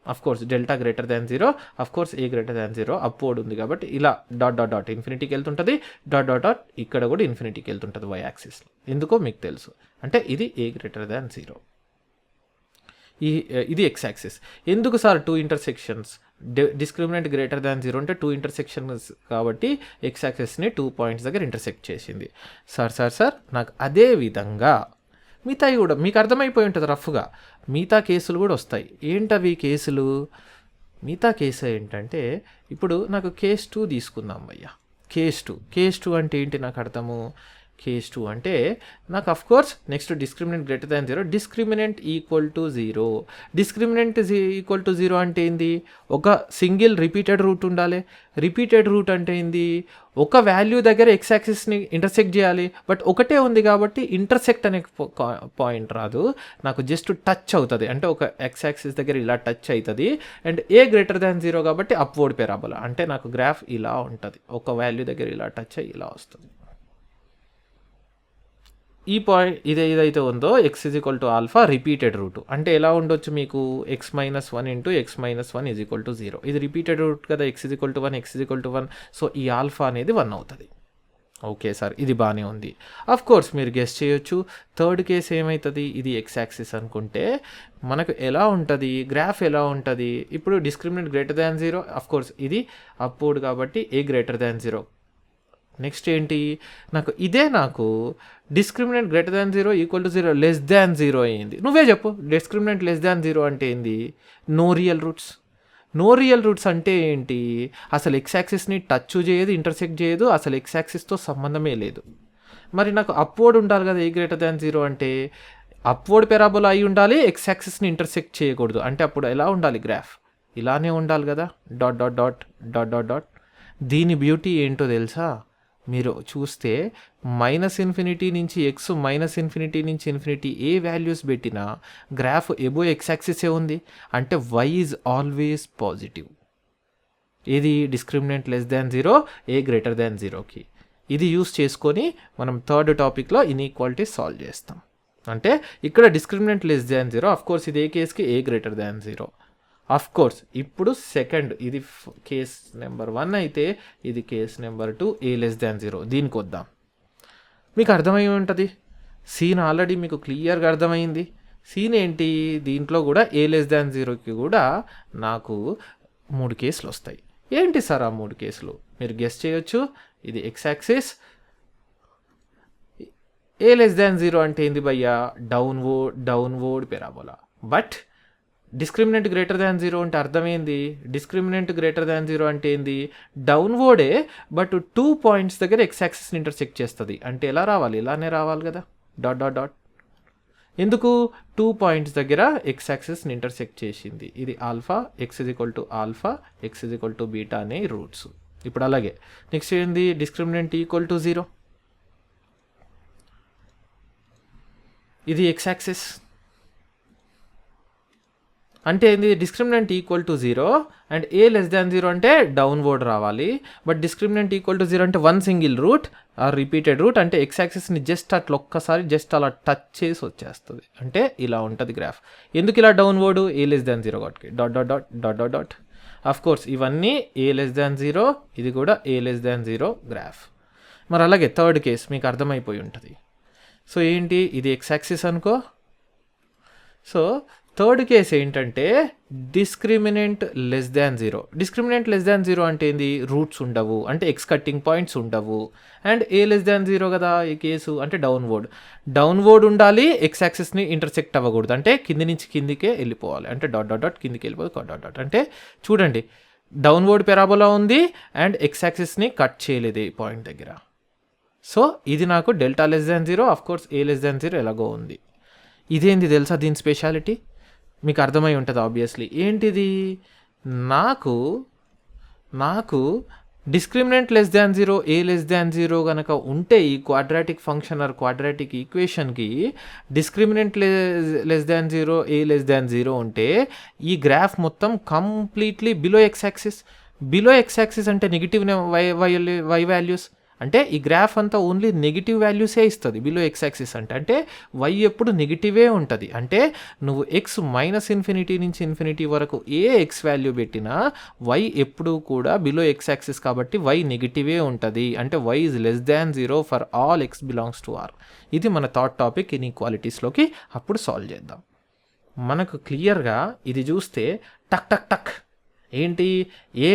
Of course delta greater than 0, of course a greater than 0 upward ఉంది కాబట్టి ఇలా డాట్ డాట్ డాట్ ఇన్ఫినిటీకి వెళ్తుంటుంది, డాట్ డాట్ డాట్ ఇక్కడ కూడా ఇన్ఫినిటీకి వెళ్తుంటుంది వై యాక్సిస్లో. ఎందుకో మీకు తెలుసు. అంటే ఇది ఏ గ్రేటర్ దాన్ 0. ఇది ఎక్స్ యాక్సిస్. ఎందుకు sir 2 intersections? Discriminant greater than 0 అంటే 2 ఇంటర్సెక్షన్స్ కాబట్టి ఎక్స్ యాక్సిస్ని 2 పాయింట్స్ దగ్గర ఇంటర్సెక్ట్ చేసింది. సార్ నాకు అదే విధంగా మిగతాయి కూడా మీకు అర్థమైపోయి ఉంటుంది రఫ్గా. మిగతా కేసులు కూడా వస్తాయి. ఏంటవి కేసులు? మిగతా కేసు ఏంటంటే ఇప్పుడు నాకు కేస్ 2 తీసుకుందాం భయ్యా. కేస్ 2 అంటే ఏంటి నాకు అర్థము? కేస్ 2 అంటే నాకు of course next discriminant greater than 0, discriminant equal to 0. Discriminant equal to 0 అంటే ఏంది? ఒక సింగిల్ రిపీటెడ్ రూట్ ఉండాలి. రిపీటెడ్ రూట్ అంటే ఏంది? ఒక వాల్యూ దగ్గర ఎక్స్ యాక్సిస్ని ఇంటర్సెక్ట్ చేయాలి. బట్ ఒకటే ఉంది కాబట్టి ఇంటర్సెక్ట్ అనే పాయింట్ రాదు, నాకు జస్ట్ టచ్ అవుతుంది. అంటే ఒక ఎక్స్ యాక్సిస్ దగ్గర ఇలా టచ్ అవుతుంది. అండ్ ఏ గ్రేటర్ దాన్ 0 కాబట్టి అప్వర్డ్ పెరాబోలా. అంటే నాకు గ్రాఫ్ ఇలా ఉంటుంది, ఒక వాల్యూ దగ్గర ఇలా టచ్ అయ్యి ఇలా వస్తుంది. ఈ పాయింట్ ఏదైతే ఉందో X is equal to alpha repeated root అంటే ఎలా ఉండొచ్చు మీకు? X minus 1 into X minus 1 is equal to 0. ఇది రిపీటెడ్ రూట్ కదా, X is equal to 1, X is equal to 1. So ఈ ఆల్ఫా అనేది 1 అవుతుంది. ఓకే సార్, ఇది బాగానే ఉంది. అఫ్ కోర్స్ మీరు గెస్ చేయొచ్చు థర్డ్ కేసు ఏమవుతుంది? ఇది ఎక్స్ యాక్సిస్ అనుకుంటే మనకు ఎలా ఉంటుంది గ్రాఫ్? ఎలా ఉంటుంది? ఇప్పుడు discriminant greater than 0, of course ఇది అప్వర్డ్ కాబట్టి ఏ గ్రేటర్ దాన్ 0. నెక్స్ట్ ఏంటి? నాకు discriminant greater than 0 equal to 0 less than 0 అయింది. నువ్వే చెప్పు, డిస్క్రిమినెంట్ లెస్ దాన్ 0 అంటే ఏంది? నో రియల్ రూట్స్ అంటే ఏంటి? అసలు ఎక్స్ యాక్సిస్ని టచ్ చేయదు, ఇంటర్సెక్ట్ చేయదు, అసలు ఎక్స్ యాక్సిస్తో సంబంధమే లేదు. మరి నాకు అప్వర్డ్ ఉండాలి కదా ఏ గ్రేటర్ దాన్ 0 అంటే? అప్వర్డ్ పెరాబోలా అయి ఉండాలి, ఎక్స్ యాక్సిస్ని ఇంటర్సెక్ట్ చేయకూడదు. అంటే అప్పుడు ఎలా ఉండాలి గ్రాఫ్? ఇలానే ఉండాలి కదా, dot dot dot dot dot dot. దీని బ్యూటీ ఏంటో తెలుసా? మీరు చూస్తే -∞ నుంచి ఎక్స్, -∞ నుంచి ఇన్ఫినిటీ ఏ వాల్యూస్ పెట్టినా గ్రాఫ్ ఎబో ఎక్స్ యాక్సిసే ఉంది. అంటే వై ఈజ్ ఆల్వేస్ పాజిటివ్. ఏది? డిస్క్రిమినెంట్ లెస్ దాన్ 0, ఏ గ్రేటర్ దాన్ 0కి. ఇది యూస్ చేసుకొని మనం థర్డ్ టాపిక్లో ఇన్ఈక్వాలిటీ సాల్వ్ చేస్తాం. అంటే ఇక్కడ discriminant less than 0, of course ఇది ఏ కేసుకి? ఏ గ్రేటర్ దాన్ 0. అఫ్ కోర్స్ ఇప్పుడు సెకండ్, ఇది కేస్ నెంబర్ 1 అయితే ఇది కేస్ నెంబర్ 2, ఏ లెస్ దాన్ 0. దీనికి వద్దాం. మీకు అర్థమై ఉంటుంది సీన్, ఆల్రెడీ మీకు క్లియర్గా అర్థమైంది. సీన్ ఏంటి? దీంట్లో కూడా ఏ లెస్ దాన్ 0కి కూడా నాకు 3 కేసులు వస్తాయి. ఏంటి సార్ ఆ 3 కేసులు? మీరు గెస్ చేయొచ్చు. ఇది ఎక్స్ యాక్సిస్. ఏ లెస్ దాన్ 0 అంటే ఏంది భయ్యా? Downward parabola. But discriminant greater than 0 అంటే అర్థమైంది. డిస్క్రిమినెంట్ గ్రేటర్ దాన్ 0 అంటే ఏంది? డౌన్వర్డే, బట్ 2 పాయింట్స్ దగ్గర ఎక్స్ యాక్సిస్ని ఇంటర్సెక్ట్ చేస్తుంది. అంటే ఎలా రావాలి? ఇలానే రావాలి కదా, డాట్ డాట్ డాట్. ఎందుకు? 2 పాయింట్స్ దగ్గర ఎక్స్ యాక్సిస్ని ఇంటర్సెక్ట్ చేసింది. ఇది alpha, X is equal to alpha, X is equal to beta అనే రూట్స్. ఇప్పుడు అలాగే నెక్స్ట్ ఏంది? Discriminant equal to 0. ఇది ఎక్స్ యాక్సిస్ అంటే ఏంది? Discriminant equal to 0 and A less than 0 అంటే డౌన్వర్డ్ రావాలి. బట్ డిస్క్రిమినెంట్ ఈక్వల్ టు 0 అంటే 1 single root or repeated root. అంటే ఎక్స్ యాక్సిస్ని జస్ట్ అట్లా ఒక్కసారి జస్ట్ అలా టచ్ చేసి వచ్చేస్తుంది. అంటే ఇలా ఉంటుంది గ్రాఫ్. ఎందుకు ఇలా డౌన్వర్డ్? ఏ లెస్ దాన్ 0 కాబట్టి dot dot dot dot dot dot. Of course ఇవన్నీ ఏ లెస్ దాన్ 0, ఇది కూడా ఏ లెస్ దాన్ 0 గ్రాఫ్. మరి అలాగే థర్డ్ కేస్ మీకు అర్థమైపోయి ఉంటుంది. సో ఏంటి? ఇది ఎక్స్ యాక్సిస్ అనుకో. సో థర్డ్ కేస్ ఏంటంటే discriminant less than 0. Discriminant less than 0 అంటే ఏంది? రూట్స్ ఉండవు, అంటే ఎక్స్ కట్టింగ్ పాయింట్స్ ఉండవు. అండ్ ఏ లెస్ దాన్ 0 కదా ఈ కేసు, అంటే డౌన్వర్డ్ ఉండాలి, ఎక్స్ యాక్సిస్ని ఇంటర్సెక్ట్ అవ్వకూడదు. అంటే కింది నుంచి కిందికే వెళ్ళిపోవాలి. అంటే డాట్ డాట్ డాట్ కిందికి వెళ్ళిపోదు, డాట్ డాట్. అంటే చూడండి, డౌన్వర్డ్ పెరాబోలా ఉంది అండ్ ఎక్స్ యాక్సిస్ని కట్ చేయలేదు ఈ పాయింట్ దగ్గర. సో ఇది నాకు delta less than 0, of course A less than 0 ఎలాగో ఉంది. ఇదేంది తెలుసా దీని స్పెషాలిటీ? మీకు అర్థమై ఉంటుంది ఆబ్వియస్లీ. ఏంటిది? నాకు discriminant less than 0, a less than 0 కనుక ఉంటే ఈ క్వాడ్రాటిక్ ఫంక్షన్ ఆర్ క్వాడ్రాటిక్ ఈక్వేషన్కి discriminant less than 0, a less than 0 ఉంటే ఈ గ్రాఫ్ మొత్తం completely below X axis. Below X axis అంటే నెగిటివ్ వై వాల్యూస్. అంటే ఈ గ్రాఫ్ అంతా ఓన్లీ నెగిటివ్ వాల్యూసే ఇస్తుంది బిలో ఎక్స్ యాక్సిస్ అంటే వై ఎప్పుడు నెగిటివే ఉంటుంది. అంటే నువ్వు ఎక్స్ -∞ నుంచి ఇన్ఫినిటీ వరకు ఏ ఎక్స్ వాల్యూ పెట్టినా వై ఎప్పుడు కూడా బిలో ఎక్స్ యాక్సిస్ కాబట్టి వై నెగిటివే ఉంటుంది. అంటే Y is less than 0 for all X belongs to R. ఇది మన థర్డ్ టాపిక్ ఇన్ఈక్వాలిటీస్లోకి. అప్పుడు సాల్వ్ చేద్దాం. మనకు క్లియర్గా ఇది చూస్తే టక్ టక్ టక్ ఏంటి ఏ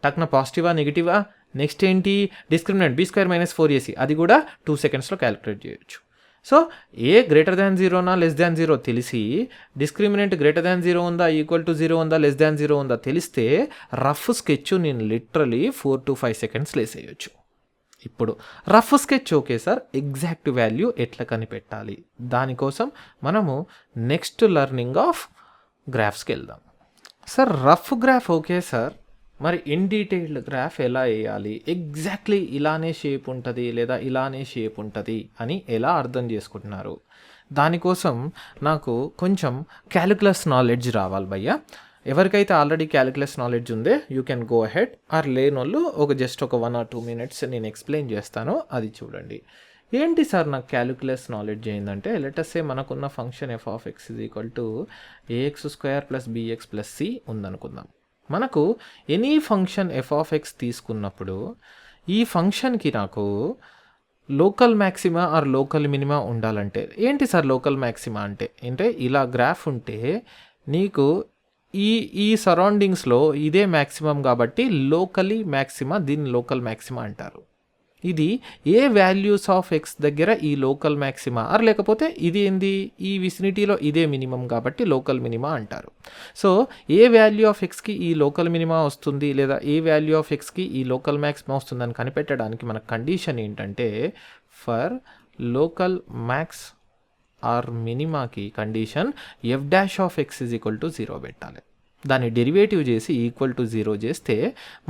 టక్న పాజిటివా నెగిటివా, నెక్స్ట్ ఏంటి డిస్క్రిమినెంట్ b² - 4ac, అది కూడా 2 సెకండ్స్లో క్యాలిక్యులేట్ చేయొచ్చు. సో ఏ గ్రేటర్ దాన్ జీరోనా లెస్ దాన్ జీరో తెలిసి, డిస్క్రిమినెంట్ గ్రేటర్ దాన్ జీరో ఉందా, ఈక్వల్ టు జీరో ఉందా, లెస్ దాన్ జీరో ఉందా తెలిస్తే రఫ్ స్కెచ్ నేను లిటరలీ 4 to 5 సెకండ్స్ వేసేయచ్చు. ఇప్పుడు rough sketch okay sir, exact value ఎట్లా కనిపెట్టాలి, దానికోసం మనము నెక్స్ట్ లెర్నింగ్ ఆఫ్ గ్రాఫ్స్కి వెళ్దాం. Sir rough graph okay sir, మరి ఇన్ డీటెయిల్డ్ గ్రాఫ్ ఎలా వేయాలి, ఎగ్జాక్ట్లీ ఇలానే షేప్ ఉంటుంది లేదా ఇలానే షేప్ ఉంటుంది అని ఎలా అర్థం చేసుకుంటున్నారు, దానికోసం నాకు కొంచెం క్యాలిక్యులస్ నాలెడ్జ్ రావాలి భయ్యా. ఎవరికైతే ఆల్రెడీ క్యాలిక్యులస్ నాలెడ్జ్ ఉందే you can go ahead, or లేని వాళ్ళు జస్ట్ ఒక 1 or 2 minutes నేను ఎక్స్ప్లెయిన్ చేస్తాను, అది చూడండి. ఏంటి సార్ నాకు క్యాలిక్యులస్ నాలెడ్జ్ ఏంటంటే, లెటస్ సే మనకున్న function f(x) = ax² + bx + c ఉందనుకుందాం. మనకు ఎనీ ఫంక్షన్ f(x) తీసుకున్నప్పుడు ఈ ఫంక్షన్కి నాకు local maxima or local minima ఉండాలంటే, ఏంటి సార్ లోకల్ మ్యాక్సిమా అంటే ఇలా గ్రాఫ్ ఉంటే నీకు ఈ సరౌండింగ్స్లో ఇదే మ్యాక్సిమం కాబట్టి లోకలీ మ్యాక్సిమా, దీన్ని లోకల్ మ్యాక్సిమా అంటారు. ఇది ఏ వాల్యూస్ ఆఫ్ ఎక్స్ దగ్గర ఈ లోకల్ మ్యాక్సిమా, ఆర్ లేకపోతే ఇది ఏంది ఈ విసినిటీలో ఇదే మినిమం కాబట్టి లోకల్ మినిమా అంటారు. సో ఏ వాల్యూ ఆఫ్ ఎక్స్కి ఈ లోకల్ మినిమా వస్తుంది లేదా ఏ వాల్యూ ఆఫ్ ఎక్స్కి ఈ లోకల్ మ్యాక్సిమా వస్తుందని కనిపెట్టడానికి మన కండిషన్ ఏంటంటే, ఫర్ లోకల్ మ్యాక్స్ ఆర్ మినిమాకి కండిషన్ f'(x) = 0 పెట్టాలి. దాన్ని డెరివేటివ్ చేసి ఈక్వల్ టు 0 చేస్తే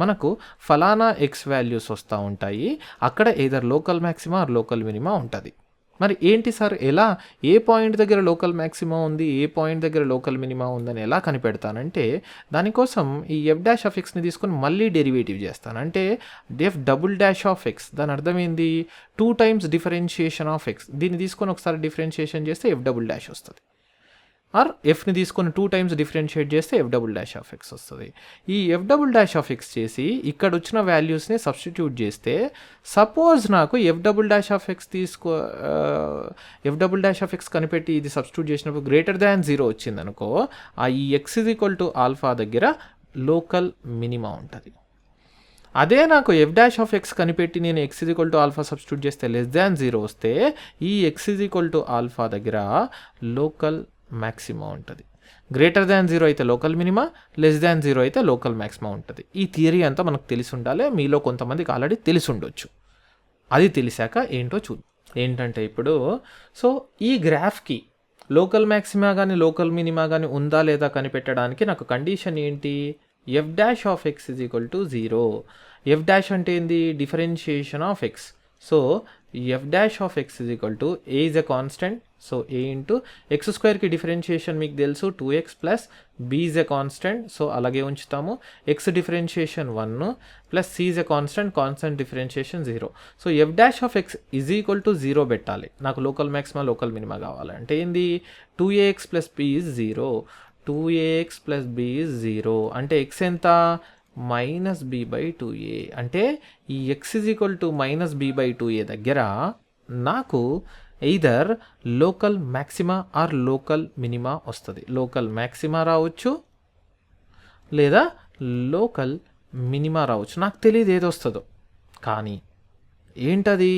మనకు ఫలానా ఎక్స్ వాల్యూస్ వస్తూ ఉంటాయి, అక్కడ either local maxima or local minima ఉంటుంది. మరి ఏంటి సార్ ఎలా, ఏ పాయింట్ దగ్గర లోకల్ మ్యాక్సిమా ఉంది, ఏ పాయింట్ దగ్గర లోకల్ మినిమా ఉందని ఎలా కనిపెడతానంటే, దానికోసం ఈ f'(x)ని తీసుకొని మళ్ళీ డెరివేటివ్ చేస్తాను. అంటే f'(x), దాని అర్థం ఏంది 2 times డిఫరెన్షియేషన్ ఆఫ్ ఎక్స్. దీన్ని తీసుకొని ఒకసారి డిఫరెన్షియేషన్ చేస్తే f'' వస్తుంది, ఆర్ ఎఫ్ని తీసుకొని 2 times డిఫరెన్షియేట్ చేస్తే f'(x) వస్తుంది. ఈ f'(x) చేసి ఇక్కడ వచ్చిన వాల్యూస్ని సబ్స్టిట్యూట్ చేస్తే, సపోజ్ నాకు f'(x) కనిపెట్టి ఇది సబ్స్టిట్యూట్ చేసినప్పుడు గ్రేటర్ దాన్ 0 వచ్చింది అనుకో, ఈ x = α దగ్గర లోకల్ మినిమా ఉంటుంది. అదే నాకు f'(x) కనిపెట్టి నేను x = α సబ్స్టిట్యూట్ చేస్తే లెస్ దాన్ 0 వస్తే, ఈ x = α దగ్గర లోకల్ మ్యాక్సిమా ఉంటుంది. గ్రేటర్ దాన్ 0 అయితే లోకల్ మినిమా, లెస్ దాన్ 0 అయితే లోకల్ మ్యాక్సిమా ఉంటుంది. ఈ థియరీ అంతా మనకు తెలిసి ఉండాలి, మీలో కొంతమందికి ఆల్రెడీ తెలిసి ఉండొచ్చు. అది తెలిసాక ఏంటో చూద్దాం. ఏంటంటే ఇప్పుడు సో ఈ గ్రాఫ్కి లోకల్ మ్యాక్సిమా కానీ లోకల్ మినిమా కానీ ఉందా లేదా కనిపెట్టడానికి నాకు కండిషన్ ఏంటి, f'(x) = 0. f' అంటే ఏంది, differentiation of X. So f'(x) a is a constant, so a into x² differentiation మీకు తెలుసు 2x + b is a constant, so అలాగే ఉంచుతాము. x differentiation 1 + c is a constant differentiation 0. So f'(x) = 0 పెట్టాలి నాకు local మ్యాక్సిమా local minima కావాలంటే ఏంది, 2ax + b is 0. 2ax + b is 0 అంటే x ఎంత, -b/2a. అంటే ఈ x -b/2a దగ్గర నాకు either local maxima or local minima వస్తుంది. లోకల్ మ్యాక్సిమా రావచ్చు లేదా లోకల్ మినిమా రావచ్చు, నాకు తెలియదు ఏది వస్తుందో. కానీ ఏంటది,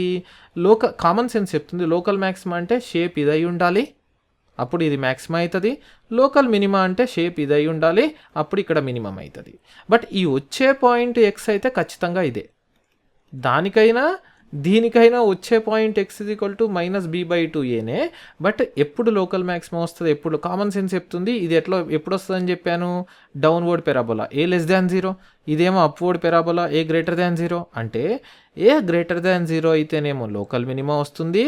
కామన్ సెన్స్ చెప్తుంది లోకల్ మ్యాక్సిమా అంటే షేప్ ఇది అయి ఉండాలి, అప్పుడు ఇది మ్యాక్సిమం అవుతుంది. లోకల్ మినిమా అంటే షేప్ ఇది అయి ఉండాలి, అప్పుడు ఇక్కడ మినిమం అవుతుంది. బట్ ఈ వచ్చే పాయింట్ ఎక్స్ అయితే ఖచ్చితంగా ఇదే. దీనికైనా వచ్చే పాయింట్ x -b/2aనే. బట్ ఎప్పుడు లోకల్ మ్యాక్సిమం వస్తుంది, ఎప్పుడు కామన్ సెన్స్ చెప్తుంది ఇది ఎప్పుడు వస్తుంది అని చెప్పాను, downward parabola a less than 0, ఇదేమో upward parabola a greater than 0. అంటే a greater than 0 అయితేనేమో లోకల్ మినిమం వస్తుంది,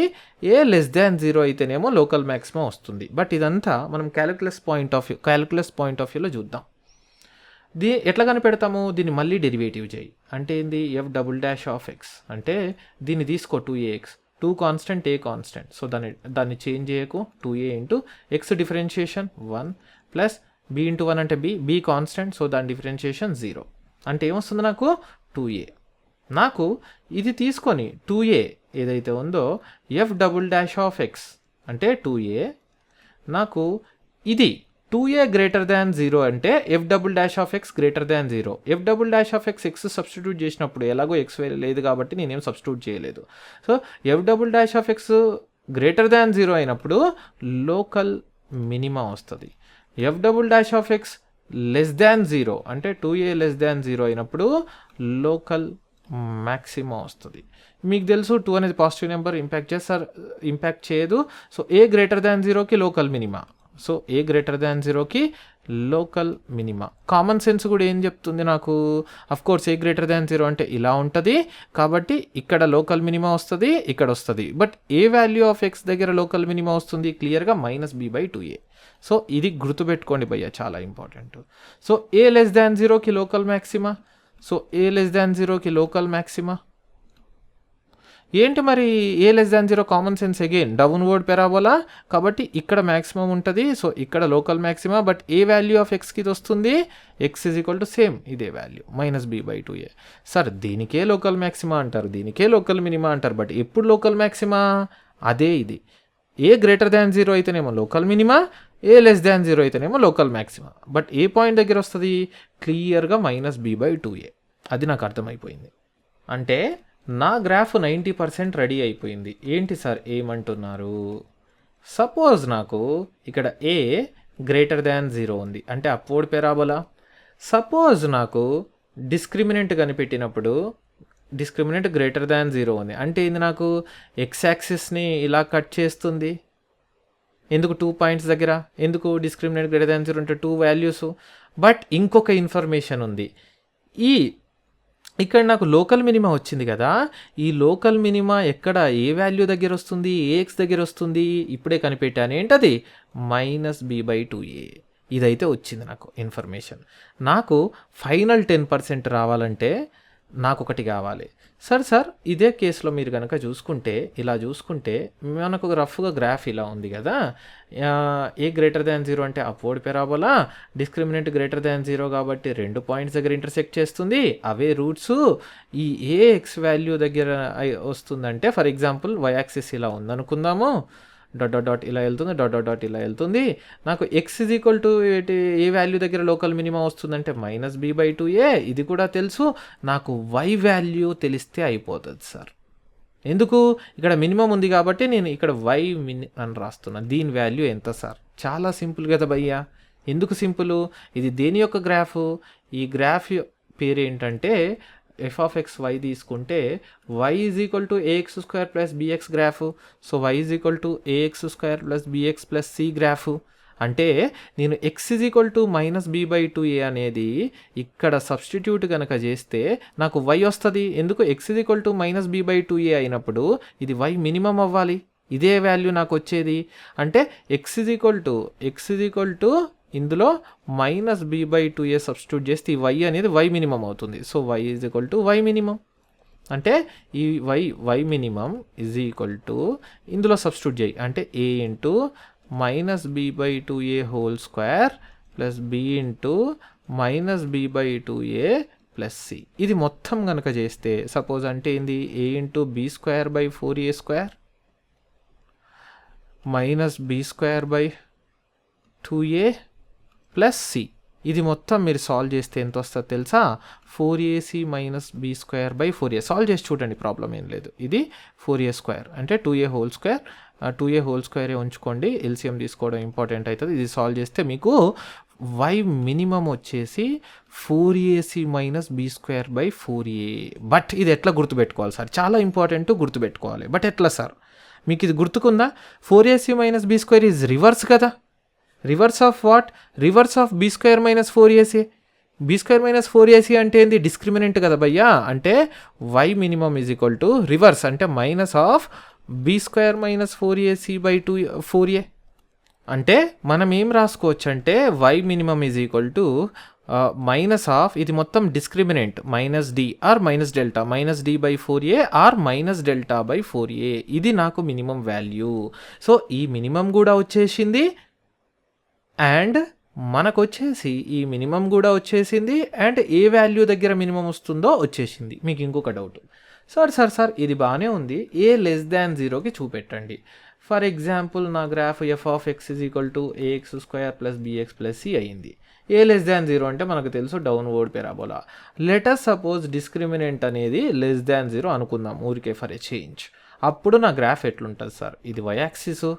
a less than 0 అయితేనేమో లోకల్ మ్యాక్సిమం వస్తుంది. బట్ ఇదంతా మనం క్యాలిక్యులస్ పాయింట్ ఆఫ్ వ్యూలో చూద్దాం. ఎట్లా కనిపెడతాము, దీన్ని మళ్ళీ డెరివేటివ్ చేయి. అంటే ఏంది, f'(x) అంటే దీన్ని తీసుకో 2ax, 2 constant a constant, so దాన్ని చేంజ్ చేయకు. 2a into x differentiation 1 plus b into 1 అంటే b కాన్స్టెంట్, సో దాని డిఫరెన్షియేషన్ 0. అంటే ఏమొస్తుంది నాకు 2a. నాకు ఇది తీసుకొని 2a ఏదైతే ఉందో f'(x) అంటే 2a, నాకు ఇది 2a గ్రేటర్ దాన్ 0 అంటే F double dash of X greater than 0. F double dash of X substitute చేసినప్పుడు ఎలాగో ఎక్స్ లేదు కాబట్టి నేనేం సబ్స్టిట్యూట్ చేయలేదు. So F double dash of X greater than 0 అయినప్పుడు లోకల్ మినిమా వస్తుంది. F double dash of X less than 0 అంటే 2a less than 0 అయినప్పుడు లోకల్ మ్యాక్సిమా వస్తుంది. మీకు తెలుసు 2 అనేది పాజిటివ్ నెంబర్ ఇంపాక్ట్ చేయదు. సో ఏ గ్రేటర్ దాన్ 0కి local minima. So a greater దాన్ 0కి లోకల్ మినిమా. కామన్ సెన్స్ కూడా ఏం చెప్తుంది నాకు, కోర్స్ ఏ గ్రేటర్ దాన్ 0 అంటే ఇలా ఉంటుంది కాబట్టి ఇక్కడ లోకల్ మినిమా వస్తుంది, ఇక్కడ వస్తుంది. బట్ ఏ వాల్యూ ఆఫ్ ఎక్స్ దగ్గర లోకల్ మినిమా వస్తుంది, క్లియర్గా -b/2a. సో ఇది గుర్తుపెట్టుకోండి భయ్య, చాలా important. So a less than 0కి local maxima. So a less than 0కి లోకల్ మ్యాక్సిమా ఏంటి మరి? A less than 0 common sense again downward parabola కాబట్టి ఇక్కడ మ్యాక్సిమం ఉంటుంది. సో ఇక్కడ లోకల్ మ్యాక్సిమా. బట్ ఏ వాల్యూ ఆఫ్ ఎక్స్కి ఇది వస్తుంది, ఎక్స్ సేమ్ ఇదే వాల్యూ -b/2a. సార్ దీనికే లోకల్ మ్యాక్సిమా అంటారు, దీనికే లోకల్ మినిమా అంటారు. బట్ ఎప్పుడు లోకల్ మ్యాక్సిమా? అదే ఇది. ఏ గ్రేటర్ దాన్ 0 అయితేనేమో లోకల్ మినిమా, ఏ లెస్ దాన్ 0 అయితేనేమో local maxima. But A point దగ్గర వస్తుంది, క్లియర్గా -b/2a. అది నాకు అర్థమైపోయింది. అంటే నా గ్రాఫ్ 90% రెడీ అయిపోయింది. ఏంటి సార్ ఏమంటున్నారు? సపోజ్ నాకు ఇక్కడ ఏ గ్రేటర్ దాన్ 0 ఉంది అంటే అప్వర్డ్ పెరాబోలా. సపోజ్ నాకు డిస్క్రిమినెంట్ కనిపెట్టినప్పుడు డిస్క్రిమినెంట్ గ్రేటర్ దాన్ 0 ఉంది అంటే ఇది నాకు ఎక్స్ యాక్సిస్ని ఇలా కట్ చేస్తుంది. ఎందుకు 2 పాయింట్స్ దగ్గర? ఎందుకు డిస్క్రిమినెంట్ గ్రేటర్ దాన్ 0 అంటే 2 వాల్యూస్. బట్ ఇంకొక ఇన్ఫర్మేషన్ ఉంది. ఇక్కడ నాకు లోకల్ మినిమా వచ్చింది కదా, ఈ లోకల్ మినిమా ఎక్కడ ఏ వాల్యూ దగ్గర వస్తుంది, ఏ ఎక్స్ దగ్గర వస్తుంది, ఇప్పుడే కనిపెట్టాను. ఏంటది? -b/2a. ఇదైతే వచ్చింది నాకు ఇన్ఫర్మేషన్. నాకు ఫైనల్ 10% రావాలంటే నాకు ఒకటి కావాలి. సార్ ఇదే కేసులో మీరు కనుక చూసుకుంటే, ఇలా చూసుకుంటే మనకు రఫ్గా గ్రాఫ్ ఇలా ఉంది కదా. ఏ గ్రేటర్ దాన్ 0 అంటే upward parabola, discriminant greater than 0 కాబట్టి 2 పాయింట్స్ దగ్గర ఇంటర్సెక్ట్ చేస్తుంది. అవే రూట్స్ ఈ ఏ ఎక్స్ వాల్యూ దగ్గర వస్తుందంటే, ఫర్ ఎగ్జాంపుల్ వై యాక్సిస్ ఇలా ఉందనుకుందాము, డాట్ ఇలా వెళ్తుంది, డాట్ ఇలా వెళ్తుంది. నాకు ఎక్స్ ఏ వాల్యూ దగ్గర లోకల్ మినిమం వస్తుందంటే -b/2a. ఇది కూడా తెలుసు. నాకు వై వాల్యూ తెలిస్తే అయిపోతుంది సార్. ఎందుకు? ఇక్కడ మినిమం ఉంది కాబట్టి నేను ఇక్కడ వై అని రాస్తున్నా. దీని వాల్యూ ఎంత సార్? చాలా సింపుల్ కదా భయ్యా. ఎందుకు సింపుల్? ఇది దేని యొక్క గ్రాఫ్? ఈ గ్రాఫ్ పేరు ఏంటంటే f(x)y తీసుకుంటే y = ax² + bx graph. So y = ax² + bx + c graph. అంటే నేను x -b/2a అనేది ఇక్కడ సబ్స్టిట్యూట్ కనుక చేస్తే నాకు y వస్తుంది. ఎందుకు? x -b/2a అయినప్పుడు ఇది y మినిమం అవ్వాలి. ఇదే వాల్యూ నాకు వచ్చేది. అంటే x ఇందులో -b/2a సబ్స్టిట్యూట్ చేస్తే ఈ y అనేది y మినిమం అవుతుంది. సో y y మినిమం అంటే ఈ y మినిమం ఇందులో సబ్స్టిట్యూట్ చేయి అంటే a -b/2a whole square plus b -b/2a plus c. ఇది మొత్తం కనుక చేస్తే సపోజ్ అంటే ఏంది, a b²/4a² -b²/2a plus c. ఇది మొత్తం మీరు సాల్వ్ చేస్తే ఎంత వస్తుందో తెలుసా? 4ac - b²/4a. సాల్వ్ చేసి చూడండి, ప్రాబ్లం ఏం లేదు. ఇది 4a² అంటే 2a whole square. 2a whole స్క్వేరే ఉంచుకోండి, ఎల్సిఎం తీసుకోవడం ఇంపార్టెంట్ అవుతుంది. ఇది సాల్వ్ చేస్తే మీకు y మినిమం వచ్చేసి 4ac - b²/4a. బట్ ఇది ఎట్లా గుర్తుపెట్టుకోవాలి సార్? చాలా ఇంపార్టెంట్, గుర్తుపెట్టుకోవాలి. బట్ ఎట్లా సార్? మీకు ఇది గుర్తుకుందా? 4ac - b² ఈజ్ రివర్స్ కదా. Reverse of what? Reverse of b² - 4ac. b² - 4ac అంటే ఏంది? డిస్క్రిమినెంట్ కదా భయ్యా. అంటే y మినిమం రివర్స్ అంటే -b² - 4ac/4a. అంటే మనం ఏం రాసుకోవచ్చు అంటే y మినిమం ఇది మొత్తం discriminant -d are -δ -d/4a are -δ/4a. ఇది నాకు మినిమం వాల్యూ. సో ఈ మినిమం కూడా వచ్చేసింది అండ్ మనకు వచ్చేసి ఈ మినిమం కూడా వచ్చేసింది అండ్ ఏ వాల్యూ దగ్గర మినిమం వస్తుందో వచ్చేసింది. మీకు ఇంకొక డౌట్, సార్ ఇది బాగానే ఉంది, ఏ లెస్ దాన్ 0కి చూపెట్టండి. ఫర్ ఎగ్జాంపుల్ నా graph F of X is equal to AX square plus bx plus C అయింది. ఏ లెస్ దాన్ 0 అంటే మనకు తెలుసు downward parabola. Let us suppose discriminant అనేది లెస్ దాన్ 0 అనుకుందాం ఊరికే ఫర్ ఏ చేంజ్. అప్పుడు నా గ్రాఫ్ ఎట్లుంటుంది సార్? ఇది వై యాక్సిస్,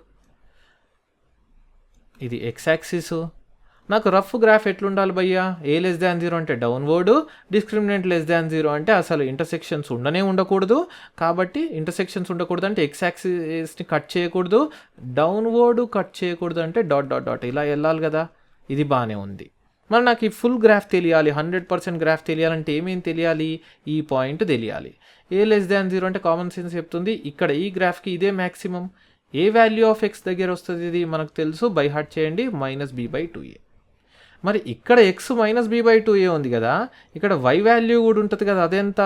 ఇది ఎక్స్ యాక్సిస్. నాకు రఫ్ గ్రాఫ్ ఎట్లుండాలి భయ్యా? ఏ లెస్ దాన్ 0 అంటే డౌన్వర్డ్, డిస్క్రిమినెంట్ లెస్ దాన్ 0 అంటే అసలు ఇంటర్సెక్షన్స్ ఉండకూడదు. కాబట్టి ఇంటర్సెక్షన్స్ ఉండకూడదు అంటే ఎక్స్ యాక్సిస్ని కట్ చేయకూడదు, డౌన్వర్డ్ కట్ చేయకూడదు అంటే డాట్ డాట్ డాట్ ఇలా వెళ్ళాలి కదా. ఇది బాగానే ఉంది. మరి నాకు ఈ ఫుల్ గ్రాఫ్ తెలియాలి, 100% గ్రాఫ్ తెలియాలంటే ఏమేమి తెలియాలి? ఈ పాయింట్ తెలియాలి. ఏ లెస్ దాన్ 0 అంటే కామన్ సెన్స్ చెప్తుంది ఇక్కడ ఈ గ్రాఫ్కి ఇదే maximum. A value of x దగ్గర వస్తుంది? ఇది మనకు తెలుసు, బై హార్ట్ చేయండి, -b/2a. మరి ఇక్కడ ఎక్స్ -b/2a ఉంది కదా, ఇక్కడ y వాల్యూ కూడా ఉంటుంది కదా, అదెంత?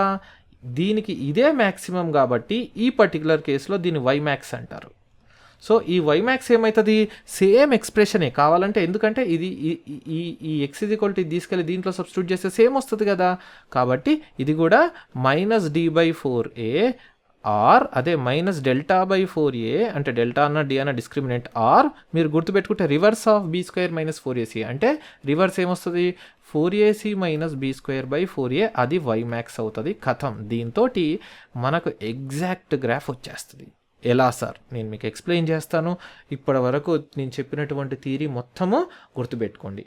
దీనికి ఇదే మ్యాక్సిమం కాబట్టి ఈ పర్టికులర్ కేసులో దీన్ని y మ్యాక్స్ అంటారు. సో ఈ y మ్యాక్స్ ఏమవుతుంది? సేమ్ ఎక్స్ప్రెషనే కావాలంటే, ఎందుకంటే ఇది ఈ x ఇది తీసుకెళ్ళి దీంట్లో సబ్స్టిట్యూట్ చేస్తే సేమ్ వస్తుంది కదా. కాబట్టి ఇది కూడా -d/4a ఆర్ అదే -delta/4a అంటే డెల్టా అన్న డి అన్న డిస్క్రిమినెంట్ ఆర్ మీరు గుర్తుపెట్టుకుంటే రివర్స్ ఆఫ్ b² - 4ac అంటే రివర్స్ ఏమొస్తుంది? 4ac - b²/4a అది y మ్యాక్స్ అవుతుంది. కథం. దీంతో మనకు ఎగ్జాక్ట్ గ్రాఫ్ వచ్చేస్తుంది. ఎలా సార్? నేను మీకు ఎక్స్ప్లెయిన్ చేస్తాను. ఇప్పటి వరకు నేను చెప్పినటువంటి థియరీ మొత్తము గుర్తుపెట్టుకోండి.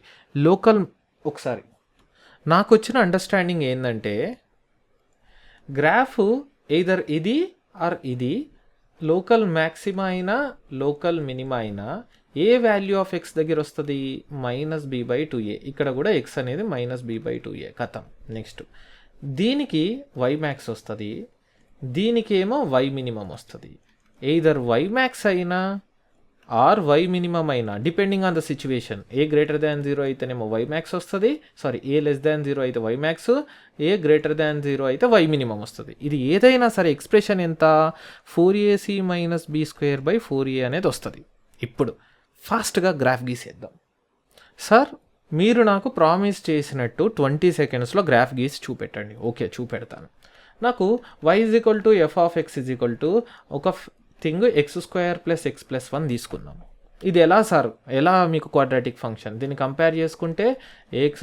ఒకసారి నాకు వచ్చిన అండర్స్టాండింగ్ ఏంటంటే గ్రాఫ్ ఎయిదర్ ఇది ఆర్ ఇది లోకల్ మ్యాక్సిమా అయినా లోకల్ మినిమా అయినా ఏ వాల్యూ ఆఫ్ ఎక్స్ దగ్గర వస్తుంది? -b/2a. ఇక్కడ కూడా ఎక్స్ అనేది -b/2a. కథం. నెక్స్ట్ దీనికి y మ్యాక్స్ వస్తుంది, దీనికేమో y మినిమం వస్తుంది. ఎయిదర్ y మ్యాక్స్ అయినా ఆర్ y మినిమం అయినా depending on the situation. A greater than 0 అయితేనేమో y మ్యాక్స్ వస్తుంది, ఏ లెస్ దాన్ 0 అయితే y మ్యాక్స్, ఏ గ్రేటర్ దాన్ 0 అయితే y మినిమం వస్తుంది. ఇది ఏదైనా సరే ఎక్స్ప్రెషన్ ఎంత? 4ac - b²/4a అనేది వస్తుంది. ఇప్పుడు ఫాస్ట్గా గ్రాఫ్ గీసేద్దాం. సార్ మీరు నాకు ప్రామిస్ చేసినట్టు 20 సెకండ్స్లో గ్రాఫ్ గీసి చూపెట్టండి. ఓకే, చూపెడతాను. నాకు y f of x ఒక థింగ్ x² + x + 1 తీసుకుందాము. ఇది ఎలా సార్? ఎలా మీకు క్వాడ్రాటిక్ ఫంక్షన్? దీన్ని కంపేర్ చేసుకుంటే ax²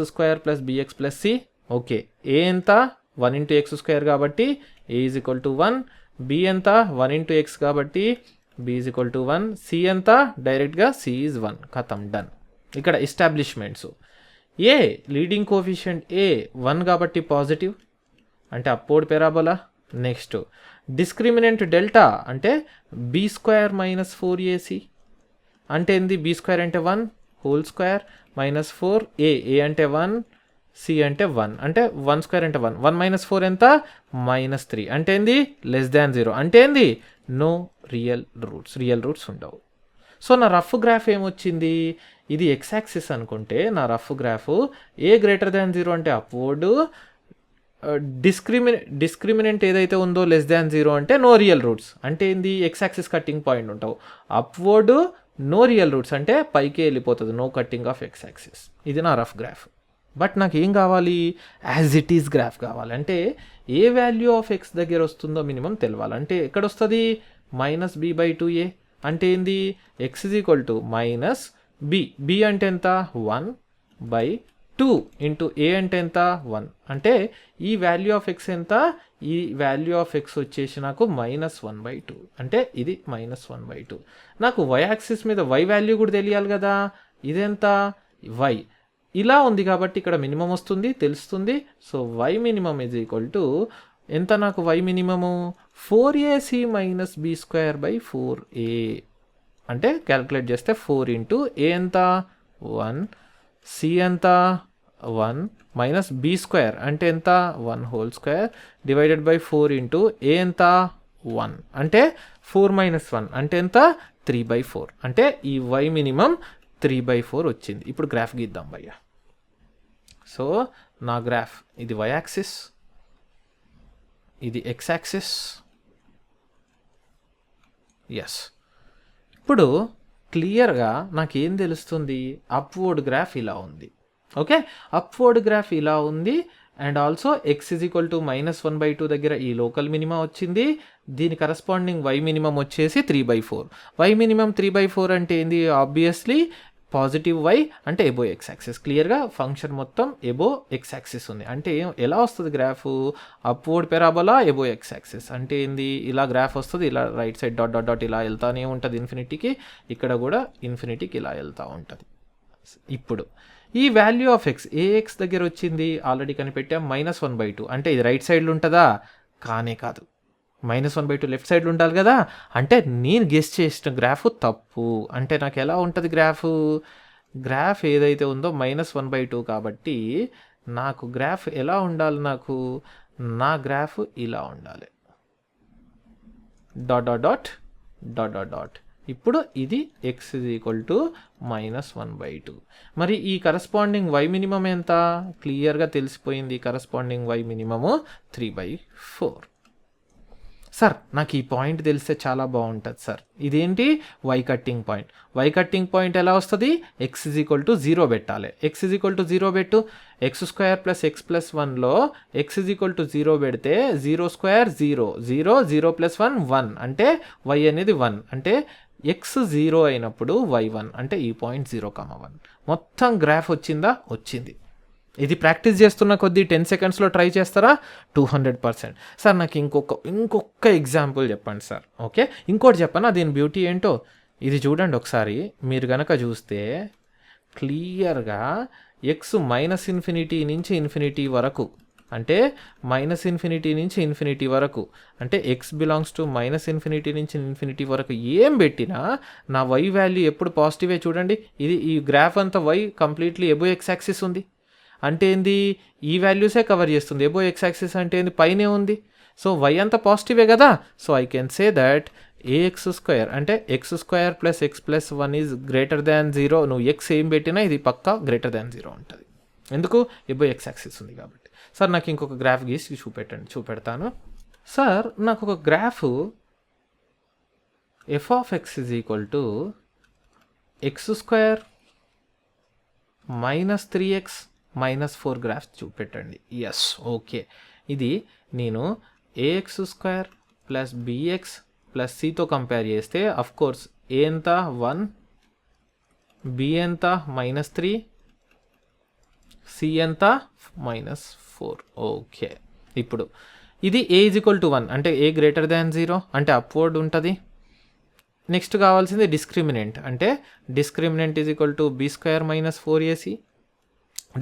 + bx + c. ఓకే, ఏ ఎంత? 1 × x² కాబట్టి a = 1, b ఎంత? 1 × x కాబట్టి b = 1, c ఎంత? డైరెక్ట్గా c is 1. కథం, డన్. ఇక్కడ establishments. A leading coefficient a 1 కాబట్టి పాజిటివ్ అంటే upward parabola. Next discriminant delta అంటే b² - 4ac అంటే ఏంది? b² అంటే 1 హోల్ స్క్వేర్ -4a, a అంటే 1, c అంటే 1 అంటే 1² అంటే 1, 1 - 4 ఎంత? -3 అంటే ఏంది? లెస్ దాన్ 0 అంటే ఏంది? నో రియల్ రూట్స్ ఉండవు. సో నా రఫ్ గ్రాఫ్ ఏమొచ్చింది? ఇది ఎక్స్ యాక్సిస్ అనుకుంటే నా రఫ్ గ్రాఫ్ ఏ గ్రేటర్ దాన్ 0 అంటే అప్వర్డ్, డిస్క్రిమినెంట్ ఏదైతే ఉందో లెస్ దాన్ 0 అంటే నో రియల్ రూట్స్ అంటే ఏంది? ఎక్స్ యాక్సిస్ కట్టింగ్ పాయింట్ ఉంటావు. అప్వర్డ్ నో రియల్ రూట్స్ అంటే పైకి వెళ్ళిపోతుంది, no cutting of X axis. ఇది నా రఫ్ గ్రాఫ్. బట్ నాకు ఏం కావాలి? యాజ్ ఇట్ ఈస్ గ్రాఫ్ కావాలి. అంటే ఏ వాల్యూ ఆఫ్ ఎక్స్ దగ్గర వస్తుందో మినిమం తెలవాలి. అంటే ఎక్కడ వస్తుంది? -b/2a అంటే ఏంది? x - b అంటే ఎంత? 1/2 ఇంటూ a అంటే ఎంత? 1 అంటే ఈ వాల్యూ ఆఫ్ ఎక్స్ ఎంత? ఈ వాల్యూ ఆఫ్ ఎక్స్ వచ్చేసి నాకు -1/2 అంటే ఇది -1/2. నాకు y యాక్సిస్ మీద y వాల్యూ కూడా తెలియాలి కదా. ఇదెంత? y ఇలా ఉంది కాబట్టి ఇక్కడ మినిమం వస్తుంది, తెలుస్తుంది. సో y మినిమం ఎంత? నాకు y మినిమము 4ac - b²/4a అంటే క్యాలిక్యులేట్ చేస్తే 4 × a ఎంత? 1, c ఎంత? 1 -b² అంటే ఎంత? 1 whole square divided by 4 × a ఎంత? 1 అంటే 4 - 1 అంటే ఎంత? 3/4 అంటే ఈ y మినిమం 3/4 వచ్చింది. ఇప్పుడు గ్రాఫ్ గీద్దాం భయ్య. సో నా గ్రాఫ్ ఇది y యాక్సిస్, ఇది x యాక్సిస్. ఎస్, ఇప్పుడు క్లియర్గా నాకేం తెలుస్తుంది? అప్వర్డ్ గ్రాఫ్ ఇలా ఉంది. ఓకే, అప్వర్డ్ గ్రాఫ్ ఇలా ఉంది. And also X is equal to -1/2 దగ్గర ఈ లోకల్ మినిమం వచ్చింది. దీని కరస్పాండింగ్ వై మినిమం వచ్చేసి 3/4. వై మినిమం 3/4 అంటే ఏంది? ఆబ్వియస్లీ పాజిటివ్ వై అంటే ఎబో ఎక్స్ యాక్సిస్. క్లియర్గా ఫంక్షన్ మొత్తం ఎబో ఎక్స్ యాక్సిస్ ఉంది. అంటే ఎలా వస్తుంది graph? Upward parabola above X axis. అంటే ఏంది? ఇలా గ్రాఫ్ వస్తుంది, ఇలా right side dot dot dot ఇలా వెళ్తానే ఉంటుంది ఇన్ఫినిటీకి. ఇక్కడ కూడా ఇన్ఫినిటీకి ఇలా వెళ్తూ ఉంటుంది. ఇప్పుడు ఈ వాల్యూ ఆఫ్ ఎక్స్ ఏఎక్స్ దగ్గర వచ్చింది, ఆల్రెడీ కనిపెట్టాం, -1/2. అంటే ఇది రైట్ సైడ్లో ఉంటుందా? కానే కాదు. -1/2 లెఫ్ట్ సైడ్లో ఉండాలి కదా. అంటే నేను గెస్ చేసిన గ్రాఫ్ తప్పు. అంటే నాకు ఎలా ఉంటుంది గ్రాఫ్ ఏదైతే ఉందో -1/2 కాబట్టి నాకు గ్రాఫ్ ఎలా ఉండాలి? నా గ్రాఫ్ ఇలా ఉండాలి, dot dot dot dot dot dot. ఇప్పుడు ఇది ఎక్స్ ఈజ్ ఈక్వల్ టు -1/2. మరి ఈ కరస్పాండింగ్ వై మినిమం ఎంత? క్లియర్గా తెలిసిపోయింది. Corresponding why minimum 3/4. సార్ నాకు ఈ పాయింట్ తెలిస్తే చాలా బాగుంటుంది సార్. ఇదేంటి? Y cutting point. Y cutting point ఎలా వస్తుంది? ఎక్స్ ఈజ్ ఈక్వల్ టు 0 పెట్టాలి. ఎక్స్ ఈజ్ ఈక్వల్ టు 0 పెట్టు. x² + x + 1లో ఎక్స్ ఈజ్ ఈక్వల్ టు 0 పెడితే 0² 0, 0 0 + 1 1 అంటే y అనేది 1. అంటే ఎక్స్ 0 అయినప్పుడు y 1 అంటే ఈ పాయింట్ 0,1. మొత్తం గ్రాఫ్ వచ్చిందా? వచ్చింది. ఇది ప్రాక్టీస్ చేస్తున్న కొద్దీ 10 సెకండ్స్లో ట్రై చేస్తారా? 200%. సార్ నాకు ఇంకొక ఎగ్జాంపుల్ చెప్పండి సార్. ఓకే, ఇంకోటి చెప్పనా? దీని బ్యూటీ ఏంటో ఇది చూడండి ఒకసారి. మీరు కనుక చూస్తే క్లియర్గా ఎక్స్ -∞ నుంచి ఇన్ఫినిటీ వరకు, అంటే -∞ నుంచి ఇన్ఫినిటీ వరకు, అంటే ఎక్స్ బిలాంగ్స్ టు -∞ నుంచి ఇన్ఫినిటీ వరకు ఏం పెట్టినా నా వై వాల్యూ ఎప్పుడు పాజిటివే. చూడండి, ఈ గ్రాఫ్ అంతా Y completely above X axis ఉంది. అంటే ఏంది? ఈ వాల్యూసే కవర్ చేస్తుంది. ఎబో ఎక్స్ యాక్సిస్ అంటే ఏంది? పైనే ఉంది. సో వై అంతా పాజిటివే కదా. So I can say that ax² అంటే x² + x + 1 is greater than 0. నువ్వు ఎక్స్ ఏం పెట్టినా ఇది పక్కా గ్రేటర్ దాన్ 0 ఉంటుంది. ఎందుకు? ఎబో ఎక్స్ యాక్సిస్ ఉంది కాబట్టి. సార్ నాకు ఇంకొక గ్రాఫ్ గీసి చూపెడతాను. సార్ నాకు ఒక graph f(x) is equal to x² - 3x - 4 graph చూపెట్టండి. Yes, okay. ఇది నేను ax² + bx + cతో కంపేర్ చేస్తే అఫ్కోర్స్ ఏ ఎంత? 1, b ఎంత? -3, c ఎంత? -4. ఓకే, ఇప్పుడు ఇది a = 1 అంటే a గ్రేటర్ దాన్ 0 అంటే అప్వర్డ్ ఉంటుంది. నెక్స్ట్ కావాల్సింది డిస్క్రిమినెంట్. అంటే discriminant is equal to b² - 4ac.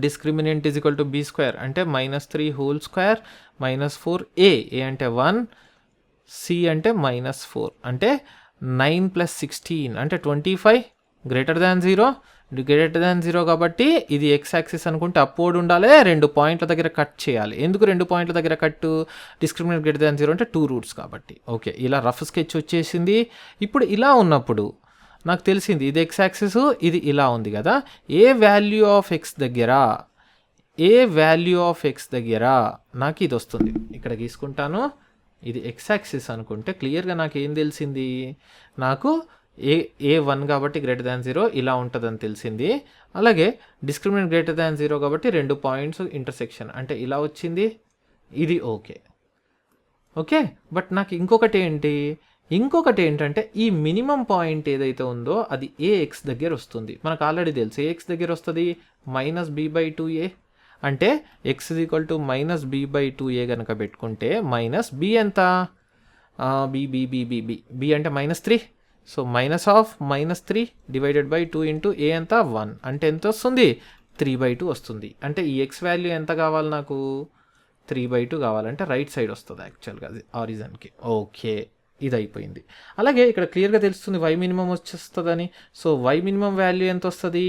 Discriminant is equal to b² అంటే -3 హోల్ స్క్వేర్ -4a. a అంటే 1, c అంటే -4 అంటే 9 + 16 అంటే 25 గ్రేటర్ దాన్ 0. గ్రేటర్ దాన్ 0 కాబట్టి ఇది ఎక్స్ యాక్సిస్ అనుకుంటే అప్వర్డ్ ఉండాలి. 2 పాయింట్ల దగ్గర కట్ చేయాలి. ఎందుకు 2 పాయింట్ల దగ్గర కట్టు? డిస్క్రిమినెంట్ గ్రేటర్ దాన్ 0 అంటే 2 రూట్స్ కాబట్టి. ఓకే, ఇలా రఫ్ స్కెచ్ వచ్చేసింది. ఇప్పుడు ఇలా ఉన్నప్పుడు నాకు తెలిసింది ఇది ఎక్స్ యాక్సిస్, ఇది ఇలా ఉంది కదా. ఏ వాల్యూ ఆఫ్ ఎక్స్ దగ్గర నాకు ఇది వస్తుంది. ఇక్కడ గీసుకుంటాను. ఇది ఎక్స్ యాక్సిస్ అనుకుంటే క్లియర్గా నాకు ఏం తెలిసింది? నాకు a1 కాబట్టి గ్రేటర్ దాన్ 0 ఇలా ఉంటుందని తెలిసింది. అలాగే డిస్క్రిమినెంట్ గ్రేటర్ దాన్ 0 కాబట్టి 2 పాయింట్స్ ఇంటర్సెక్షన్ అంటే ఇలా వచ్చింది. ఇది ఓకే. బట్ నాకు ఇంకొకటి ఏంటంటే ఈ మినిమం పాయింట్ ఏదైతే ఉందో అది ax దగ్గర వస్తుంది. మనకు ఆల్రెడీ తెలుసు ax దగ్గర వస్తుంది -b/2a. అంటే x = -b/2a కనుక పెట్టుకుంటే b ఎంత? b అంటే -3. సో -3 / 2 × a ఎంత? 1 అంటే ఎంత వస్తుంది? 3/2 వస్తుంది. అంటే ఈ x వాల్యూ ఎంత కావాలి నాకు? 3/2 కావాలంటే రైట్ సైడ్ వస్తుంది యాక్చువల్గా అది ఆరిజన్కి. ఓకే, ఇది అయిపోయింది. అలాగే ఇక్కడ క్లియర్గా తెలుస్తుంది వై మినిమం వచ్చేస్తుందని. సో వై మినిమం వాల్యూ ఎంత వస్తుంది?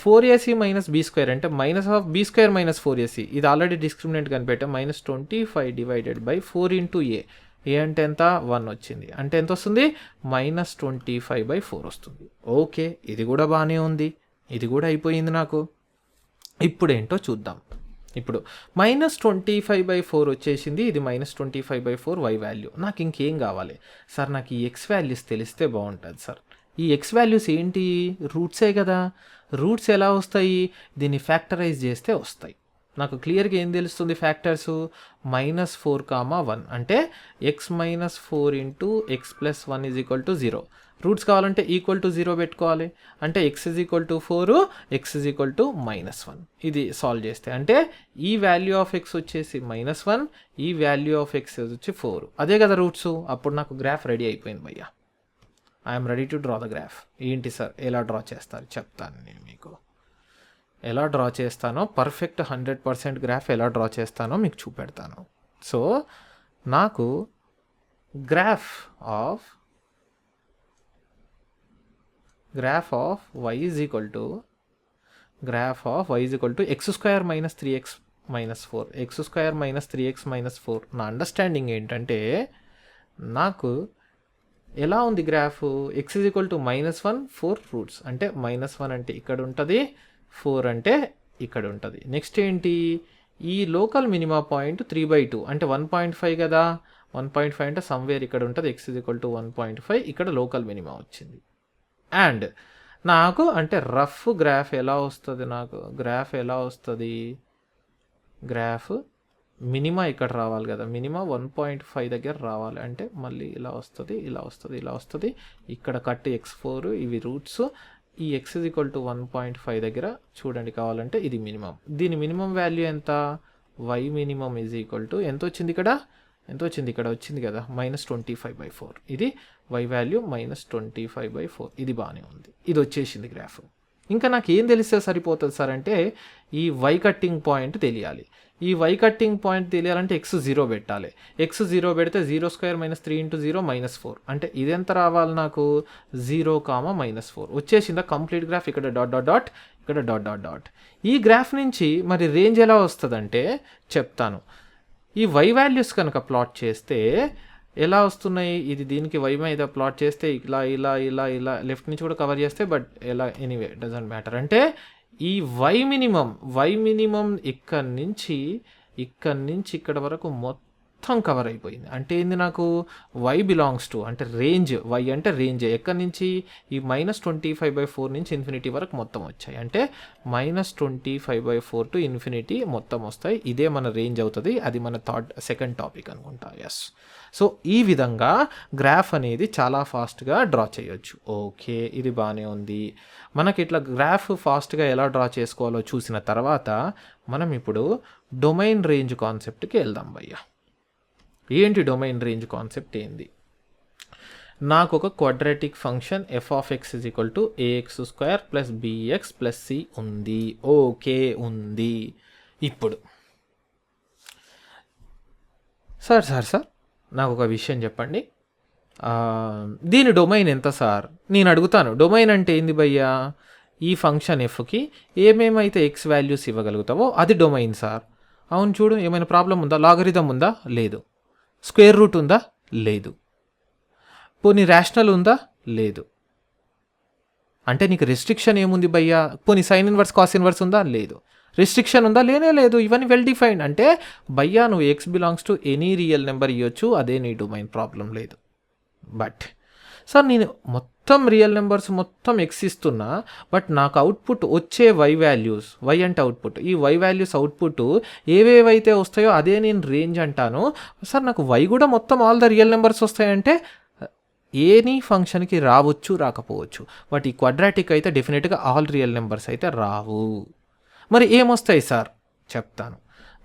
4ac - b² అంటే -b² - 4ac. ఇది ఆల్రెడీ డిస్క్రిమినెంట్ కనిపెట్టాం. -25 / 4 × a. ఏ అంటే ఎంత? 1 వచ్చింది. అంటే ఎంత వస్తుంది? -25/4 వస్తుంది. ఓకే, ఇది కూడా బాగానే ఉంది. ఇది కూడా అయిపోయింది నాకు. ఇప్పుడు ఏంటో చూద్దాం. ఇప్పుడు -25/4 వచ్చేసింది. ఇది -25/4 వై వాల్యూ. నాకు ఇంకేం కావాలి? సార్ నాకు ఈ ఎక్స్ వాల్యూస్ తెలిస్తే బాగుంటుంది సార్. ఈ ఎక్స్ వాల్యూస్ ఏంటి? రూట్సే కదా. రూట్స్ ఎలా వస్తాయి? దీన్ని ఫ్యాక్టరైజ్ చేస్తే వస్తాయి. నాకు క్లియర్గా ఏం తెలుస్తుంది ఫ్యాక్టర్స్ -4, 1 అంటే x-4 ఇంటూ x+1 = 0. రూట్స్ కావాలంటే =0 పెట్టుకోవాలి. అంటే x = 4, x = -1. ఇది సాల్వ్ చేస్తే అంటే ఈ వాల్యూ ఆఫ్ x వచ్చేసి -1, ఈ వాల్యూ ఆఫ్ x వచ్చి 4. అదే కదా రూట్స్. అప్పుడు నాకు గ్రాఫ్ రెడీ అయిపోయింది భయ్యా. I'm ready to draw the graph. ఏంటి సార్ ఎలా డ్రా చేస్తారు చెప్తాను నేను మీకు. ఎలా డ్రా చేస్తానో పర్ఫెక్ట్ 100% గ్రాఫ్ ఎలా డ్రా చేస్తానో మీకు చూపెడతాను. సో నాకు graph of y is equal to x² - 3x - 4. x² - 3x - 4. నా అండర్స్టాండింగ్ ఏంటంటే నాకు ఎలా ఉంది గ్రాఫ్ x = -1, 4 రూట్స్ అంటే -1 అంటే ఇక్కడ ఉంటుంది, 4 అంటే ఇక్కడ ఉంటుంది. నెక్స్ట్ ఏంటి ఈ లోకల్ మినిమా పాయింట్ 3/2 అంటే 1.5 కదా. 1.5 అంటే సమ్వేర్ ఇక్కడ ఉంటుంది. x = 1.5 ఇక్కడ లోకల్ మినిమా వచ్చింది. అండ్ నాకు అంటే రఫ్ గ్రాఫ్ ఎలా వస్తుంది, నాకు గ్రాఫ్ ఎలా వస్తుంది, గ్రాఫ్ మినిమా ఇక్కడ రావాలి కదా. మినిమా 1.5 దగ్గర రావాలి. అంటే మళ్ళీ ఇలా వస్తుంది, ఇలా వస్తుంది, ఇలా వస్తుంది. ఇక్కడ కట్ x4 ఇవి రూట్స్. ఈ x = 1.5 దగ్గర చూడండి కావాలంటే ఇది మినిమం. దీని మినిమం వాల్యూ ఎంత, y మినిమం = ఎంత వచ్చింది ఇక్కడ, ఎంత వచ్చింది ఇక్కడ వచ్చింది కదా -25/4. ఇది y వాల్యూ -25/4. ఇది బాగానే ఉంది. ఇది వచ్చేసింది గ్రాఫ్. ఇంకా నాకు ఏం తెలిస్తే సరిపోతుంది సార్ అంటే ఈ y కట్టింగ్ పాయింట్ తెలియాలి. ఈ y కట్టింగ్ పాయింట్ తెలియాలంటే x 0 పెట్టాలి. x 0 పెడితే 0² - 3 × 0 -4. అంటే ఇదెంత రావాలి నాకు 0, -4 వచ్చేసిందా కంప్లీట్ గ్రాఫ్. ఇక్కడ డాట్ డాట్ డాట్, ఇక్కడ డాట్ డాట్ డాట్. ఈ గ్రాఫ్ నుంచి మరి రేంజ్ ఎలా వస్తుందంటే చెప్తాను. ఈ y వాల్యూస్ కనుక ప్లాట్ చేస్తే ఎలా వస్తున్నాయి, ఇది దీనికి y మీద ప్లాట్ చేస్తే ఇలా ఇలా ఇలా ఇలా లెఫ్ట్ నుంచి కూడా కవర్ చేస్తే బట్ ఎలా ఎనీవే డజంట్ మ్యాటర్. అంటే ఈ y మినిమం ఇక్కడి నుంచి ఇక్కడ వరకు మొత్తం కవర్ అయిపోయింది. అంటే ఏంది నాకు y బిలాంగ్స్ టు అంటే రేంజ్, y అంటే రేంజ్ ఎక్కడి నుంచి ఈ -25/4 నుంచి ఇన్ఫినిటీ వరకు మొత్తం వచ్చాయి. అంటే -25/4 టు ఇన్ఫినిటీ మొత్తం వస్తాయి. ఇదే మన రేంజ్ అవుతుంది. అది మన సెకండ్ టాపిక్ అనుకుంటా. ఎస్. సో ఈ విధంగా గ్రాఫ్ అనేది చాలా ఫాస్ట్గా డ్రా చేయొచ్చు. ఓకే, ఇది బాగానే ఉంది. మనకి ఇట్లా గ్రాఫ్ ఫాస్ట్గా ఎలా డ్రా చేసుకోవాలో చూసిన తర్వాత మనం ఇప్పుడు డొమైన్ రేంజ్ కాన్సెప్ట్కి వెళ్దాం భయ్యా. ఏంటి డొమైన్ రేంజ్ కాన్సెప్ట్ ఏంది, నాకు ఒక quadratic function f(x) = ax² + bx + c ఉంది. ఓకే ఉంది. ఇప్పుడు సార్ నాకు ఒక విషయం చెప్పండి. దీని డొమైన్ ఎంత సార్ నేను అడుగుతాను. డొమైన్ అంటే ఏంది భయ్యా, ఈ ఫంక్షన్ ఎఫ్కి ఏమేమైతే ఎక్స్ వాల్యూస్ ఇవ్వగలుగుతావో అది డొమైన్ సార్. అవును చూడు, ఏమైనా ప్రాబ్లం ఉందా, లాగరిథం ఉందా, లేదు. స్క్వేర్ రూట్ ఉందా, లేదు. పోనీ రేషనల్ ఉందా, లేదు. అంటే నీకు రెస్ట్రిక్షన్ ఏముంది భయ్యా, పోనీ సైన్ ఇన్వర్స్ కాస్ ఇన్వర్స్ ఉందా, లేదు. రెస్ట్రిక్షన్ ఉందా, లేనే లేదు. ఇవన్నీ వెల్ డిఫైన్డ్. అంటే భయ్యా నువ్వు X belongs to any real number ఇవ్వచ్చు, అదే నీ డొమైన్, ప్రాబ్లం లేదు. బట్ సార్ నేను మొత్తం రియల్ నెంబర్స్ మొత్తం ఎక్స్ ఇస్తున్నా, బట్ నాకు అవుట్పుట్ వచ్చే వై వాల్యూస్, వై అంటే అవుట్పుట్, ఈ వై వాల్యూస్ అవుట్పుట్ ఏవేవైతే వస్తాయో అదే నేను రేంజ్ అంటాను. సార్ నాకు వై కూడా మొత్తం ఆల్ ద రియల్ నెంబర్స్ వస్తాయంటే ఏనీ ఫంక్షన్కి రావచ్చు, రాకపోవచ్చు. బట్ ఈ క్వాడ్రాటిక్ అయితే డెఫినెట్గా ఆల్ రియల్ నెంబర్స్ అయితే రావు. మరి ఏమొస్తాయి సార్ చెప్తాను.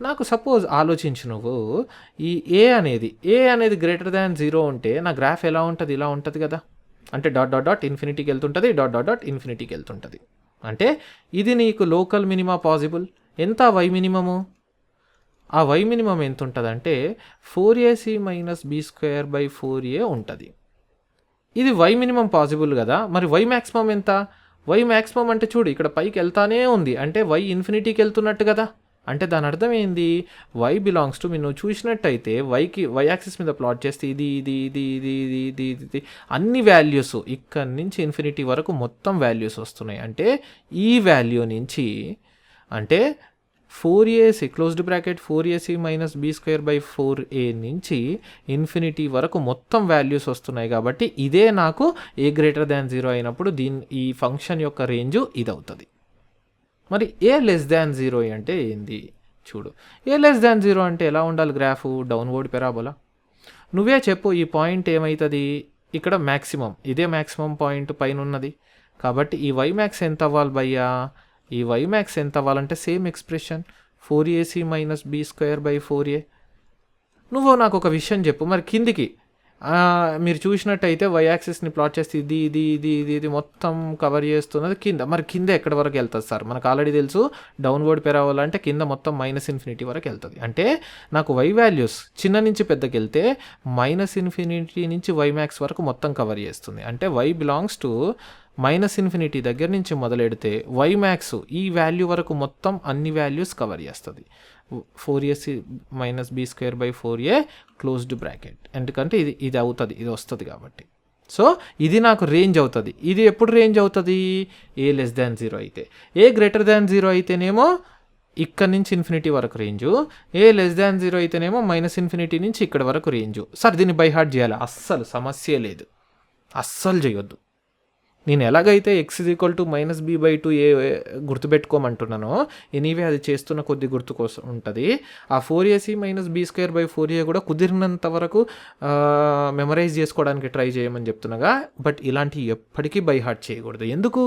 నాకు సపోజ్ ఆలోచించు నువ్వు, ఈ ఏ అనేది >0 ఉంటే నా గ్రాఫ్ ఎలా ఉంటుంది, ఇలా ఉంటుంది కదా. అంటే డాట్ డాట్ డాట్ ఇన్ఫినిటీకి వెళ్తుంటుంది, డాట్ డాట్ డాట్ ఇన్ఫినిటీకి వెళ్తుంటుంది. అంటే ఇది నీకు లోకల్ మినిమా పాసిబుల్. ఎంత వై మినిమము, ఆ వై మినిమం ఎంత ఉంటుంది అంటే 4ac - b²/4a ఉంటుంది. ఇది వై మినిమం పాసిబుల్ కదా. మరి వై మ్యాక్సిమం ఎంత, వై మ్యాక్సిమం అంటే చూడు ఇక్కడ పైకి వెళ్తానే ఉంది, అంటే వై ఇన్ఫినిటీకి వెళ్తున్నట్టు కదా. అంటే దాని అర్థం ఏంది, వై బిలాంగ్స్ టు మీరు చూసినట్టయితే వై యాక్సిస్ మీద ప్లాట్ చేస్తే ఇది ఇది ఇది ఇది ఇది ఇది ఇది అన్ని వాల్యూస్ ఇక్కడ నుంచి ఇన్ఫినిటీ వరకు మొత్తం వాల్యూస్ వస్తున్నాయి. అంటే ఈ వాల్యూ నుంచి అంటే 4ac - b²/4a నుంచి ఇన్ఫినిటీ వరకు మొత్తం వాల్యూస్ వస్తున్నాయి. కాబట్టి ఇదే నాకు a > 0 అయినప్పుడు ఈ ఫంక్షన్ యొక్క రేంజ్ ఇది అవుతుంది. మరి a <0 అంటే ఏంది చూడు a<0 అంటే ఎలా ఉండాలి గ్రాఫ్? Downward parabola. నువ్వే చెప్పు ఈ పాయింట్ ఏమవుతుంది? ఇక్కడ మ్యాక్సిమం, ఇదే మ్యాక్సిమం పాయింట్ పైన ఉన్నది కాబట్టి ఈ y max ఎంత అవ్వాలి భయ్యా? ఈ y max ఎంత అవ్వాలంటే సేమ్ ఎక్స్ప్రెషన్ 4ac - b²/4a. నువ్వు నాకు ఒక విషయం చెప్పు, మరి కిందికి మీరు చూసినట్టయితే వై యాక్సిస్ని ప్లాట్ చేస్తే ఇది ఇది ఇది ఇది ఇది మొత్తం కవర్ చేస్తున్నది కింద. మరి కింద ఎక్కడి వరకు వెళ్తుంది సార్? మనకు ఆల్రెడీ తెలుసు డౌన్వర్డ్ పెరాబోలా అంటే కింద మొత్తం -∞ వరకు వెళ్తుంది. అంటే నాకు వై వాల్యూస్ చిన్న నుంచి పెద్దకి వెళ్తే -∞ నుంచి వై మ్యాక్స్ వరకు మొత్తం కవర్ చేస్తుంది. అంటే వై బిలాంగ్స్ టు -∞ దగ్గర నుంచి మొదలెడితే వై మ్యాక్స్ ఈ వాల్యూ వరకు మొత్తం అన్ని వాల్యూస్ కవర్ చేస్తుంది. 4ac - b²/4a closed bracket. ఎందుకంటే ఇది అవుతుంది, ఇది వస్తుంది కాబట్టి. సో ఇది నాకు రేంజ్ అవుతుంది. ఇది ఎప్పుడు రేంజ్ అవుతుంది? a 0 అయితే. a 0 అయితేనేమో ఇక్కడ నుంచి ఇన్ఫినిటీ వరకు రేంజు, a<0 అయితేనేమో -∞ నుంచి ఇక్కడ వరకు రేంజు. సార్ దీన్ని బై హార్ట్ చేయాలి? అస్సలు సమస్య లేదు, అస్సలు చేయొద్దు. నేను ఎలాగైతే x -b/2a గుర్తుపెట్టుకోమంటున్నానో ఎనీవే అది చేస్తున్న కొద్ది గుర్తు కోసం ఉంటుంది. ఆ 4ac - b²/4a కూడా కుదిరినంత వరకు మెమరైజ్ చేసుకోవడానికి ట్రై చేయమని చెప్తున్నాగా. బట్ ఇలాంటివి ఎప్పటికీ బై హార్ట్ చేయకూడదు. ఎందుకు?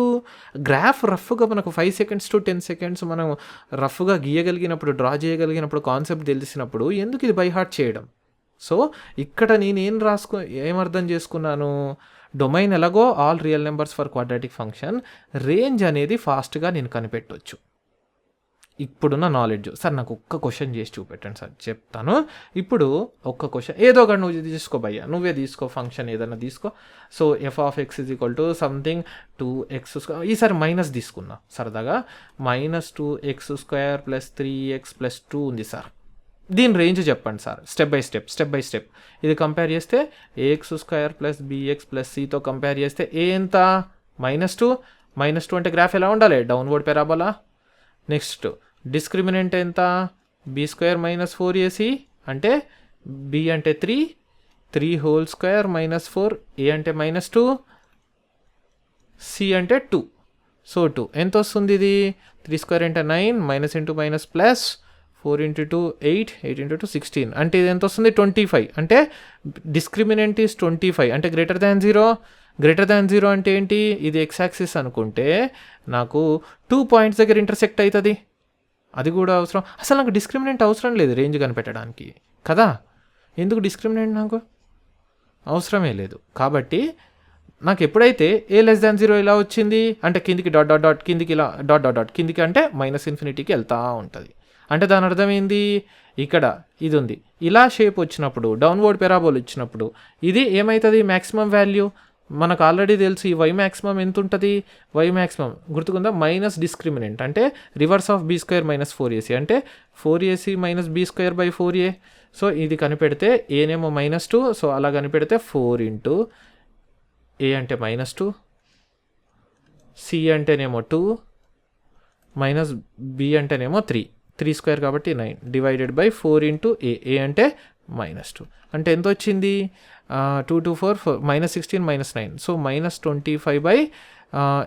గ్రాఫ్ రఫ్గా మనకు 5 seconds to 10 seconds మనం రఫ్గా గీయగలిగినప్పుడు, డ్రా చేయగలిగినప్పుడు, కాన్సెప్ట్ తెలిసినప్పుడు ఎందుకు ఇది బై హార్ట్ చేయడం? సో ఇక్కడ నేనేం ఏమర్థం చేసుకున్నాను? డొమైన్ ఎలాగో all real numbers for quadratic function, range అనేది ఫాస్ట్గా నేను కనిపెట్టవచ్చు ఇప్పుడున్న నాలెడ్జ్. సార్ నాకు ఒక్క క్వశ్చన్ చేసి చూపెట్టండి సార్, చెప్తాను. ఇప్పుడు ఒక్క క్వశ్చన్ ఏదో ఒకటి నువ్వు తీసుకో భయ్యా, నువ్ే తీసుకో, ఫంక్షన్ ఏదైనా తీసుకో. So f(x) = something 2x². ఈసారి మైనస్ తీసుకున్నా సరదాగా. -2x² + 3x + 2 ఉంది సార్. దీని రేంజ్ చెప్పండి సార్, స్టెప్ బై స్టెప్. ఇది కంపేర్ చేస్తే ax² + bx + cతో కంపేర్ చేస్తే a ఎంత? -2. -2 అంటే గ్రాఫ్ ఎలా ఉండాలి? Downward parabola. నెక్స్ట్ డిస్క్రిమినెంట్ ఎంత? b² - 4ac అంటే b అంటే 3, 3² - 4, a అంటే -2, c అంటే 2. సో 2 ఎంత వస్తుంది? ఇది 3² అంటే 9, -(-) ప్లస్ 4 × 2 8, 8 × 2 16. అంటే ఇది ఎంత వస్తుంది? 25. అంటే డిస్క్రిమినెంట్ ఈస్ 25 అంటే >0. >0 అంటే ఏంటి? ఇది x యాక్సిస్ అనుకుంటే నాకు 2 పాయింట్స్ దగ్గర ఇంటర్సెక్ట్ అవుతుంది. అది కూడా అవసరం. అసలు నాకు డిస్క్రిమినెంట్ అవసరం లేదు రేంజ్ కనిపెట్టడానికి కదా. ఎందుకు డిస్క్రిమినెంట్? నాకు అవసరమే లేదు. కాబట్టి నాకు ఎప్పుడైతే a<0 ఇలా వచ్చింది అంటే కిందికి డాట్ కిందికి ఇలా డాట్ కిందికి అంటే -∞కి వెళ్తూ ఉంటుంది. అంటే దాని అర్థం ఏంది? ఇక్కడ ఇది ఉంది, ఇలా షేప్ వచ్చినప్పుడు, డౌన్వర్డ్ పెరాబోల్ వచ్చినప్పుడు ఇది ఏమవుతుంది? మ్యాక్సిమం వాల్యూ మనకు ఆల్రెడీ తెలుసు. ఈ y మ్యాక్సిమం ఎంత ఉంటుంది? y మ్యాక్సిమం గుర్తుకుందా? మైనస్ డిస్క్రిమినెంట్ అంటే రివర్స్ ఆఫ్ b² - 4ac అంటే 4ac - b²/4a. సో ఇది కనిపెడితే ఏనేమో -2, సో అలా కనిపెడితే 4 × a అంటే -2, c అంటేనేమో 2, -b అంటేనేమో 3² కాబట్టి 9 / 4 × a అంటే -2 అంటే ఎంత వచ్చింది? 2 2 4 -16 -9 సో -25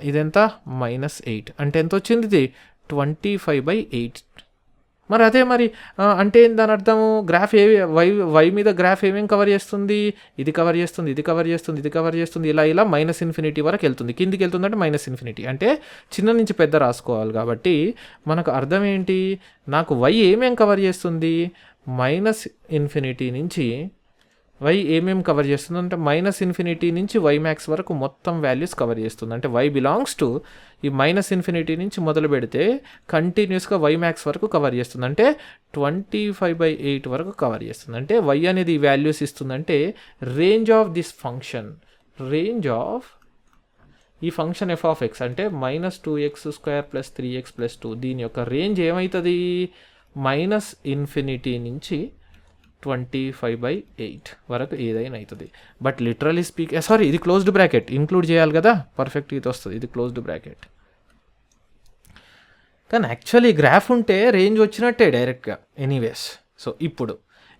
ఇదెంత? -8 అంటే ఎంత వచ్చింది? ఇది 25/8. మరి అదే మరి అంటే దాని అర్థము గ్రాఫ్ వై మీద గ్రాఫ్ ఏమేమి కవర్ చేస్తుంది? ఇది కవర్ చేస్తుంది, ఇది కవర్ చేస్తుంది, ఇది కవర్ చేస్తుంది, ఇలా ఇలా -∞ వరకు వెళ్తుంది. కిందికి వెళ్తుందంటే -∞. అంటే చిన్న నుంచి పెద్ద రాసుకోవాలి. కాబట్టి మనకు అర్థం ఏంటి? నాకు వై ఏమేమి కవర్ చేస్తుంది? -∞ నుంచి వై ఏమేమి కవర్ చేస్తుంది అంటే -∞ నుంచి వై మ్యాక్స్ వరకు మొత్తం వాల్యూస్ కవర్ చేస్తుంది. అంటే వై బిలాంగ్స్ టు ఈ -∞ నుంచి మొదలు పెడితే కంటిన్యూస్గా వై మ్యాక్స్ వరకు కవర్ చేస్తుంది. అంటే 25/8 వరకు కవర్ చేస్తుంది. అంటే వై అనేది ఈ వాల్యూస్ ఇస్తుందంటే range of this function, range of ఈ ఫంక్షన్ f(x) అంటే -2x² + 3x + 2 దీని యొక్క రేంజ్ ఏమవుతుంది? -∞ నుంచి 25/8 వరకు ఏదైనా అవుతుంది. బట్ లిటరలీ స్పీక్ సారీ ఇది క్లోజ్డ్ బ్రాకెట్ ఇంక్లూడ్ చేయాలి కదా, పర్ఫెక్ట్ ఇది వస్తుంది. ఇది క్లోజ్డ్ బ్రాకెట్. కానీ యాక్చువల్లీ గ్రాఫ్ ఉంటే రేంజ్ వచ్చినట్టే డైరెక్ట్గా. ఎనీవేస్ సో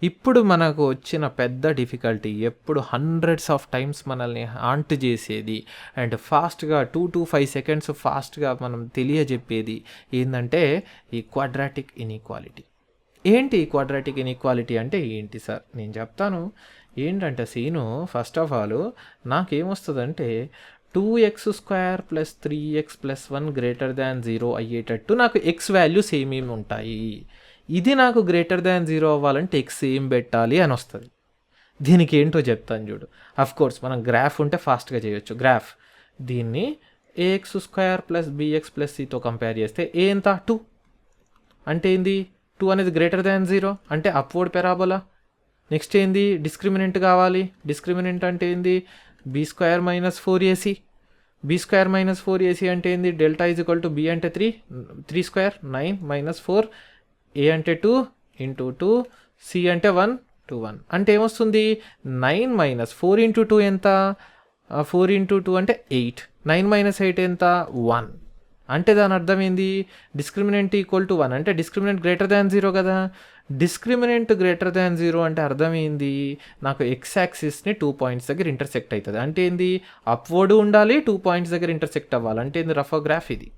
ఇప్పుడు మనకు వచ్చిన పెద్ద డిఫికల్టీ ఎప్పుడు హండ్రెడ్స్ ఆఫ్ టైమ్స్ మనల్ని హాంట్ చేసేది అండ్ ఫాస్ట్గా 2 to 5 seconds ఫాస్ట్గా మనం తెలియజెప్పేది ఏంటంటే ఈ క్వాడ్రాటిక్ ఇన్ఈక్వాలిటీ. ఏంటి క్వాడ్రాటిక్ ఇన్ఈక్వాలిటీ అంటే ఏంటి సార్? నేను చెప్తాను. ఏంటంటే సీను, ఫస్ట్ ఆఫ్ ఆల్ నాకేమొస్తుందంటే 2x² + 3x + 1 > 0 అయ్యేటట్టు నాకు ఎక్స్ వాల్యూస్ ఏమేమి ఉంటాయి, ఇది నాకు >0 అవ్వాలంటే ఎక్స్ ఏం పెట్టాలి అని వస్తుంది. దీనికి ఏంటో చెప్తాను చూడు. కోర్స్ మనం గ్రాఫ్ ఉంటే ఫాస్ట్గా చేయొచ్చు. గ్రాఫ్ దీన్ని ax² + bx + cతో కంపేర్ చేస్తే ఏ ఎంత 2 అంటే ఏంది, 2 అనేది >0 అంటే అప్వర్డ్ పెరాబోలా. నెక్స్ట్ ఏంది, డిస్క్రిమినెంట్ కావాలి. డిస్క్రిమినెంట్ అంటే ఏంది, b² - 4ac. b² - 4ac అంటే ఏంది, డెల్టా = b అంటే 3, 3² 9 - 4, a అంటే 2 × 2, c అంటే 1 2 1 అంటే ఏమొస్తుంది, 9 - 4 × 2 ఎంత, 4 × 2 అంటే 8, 9 - 8 ఎంత 1. అంటే దాని అర్థం ఏంది, డిస్క్రిమినెంట్ = 1 అంటే డిస్క్రిమినెంట్ >0 కదా. డిస్క్రిమినెంట్ >0 అంటే అర్థం ఏంది, నాకు ఎక్స్ యాక్సిస్ని 2 పాయింట్స్ దగ్గర ఇంటర్సెక్ట్ అవుతుంది. అంటే ఏంది, అప్వర్డ్ ఉండాలి, 2 పాయింట్స్ దగ్గర ఇంటర్సెక్ట్ అవ్వాలి. అంటే ఏంది, రఫ్ గ్రాఫ్ ఇది.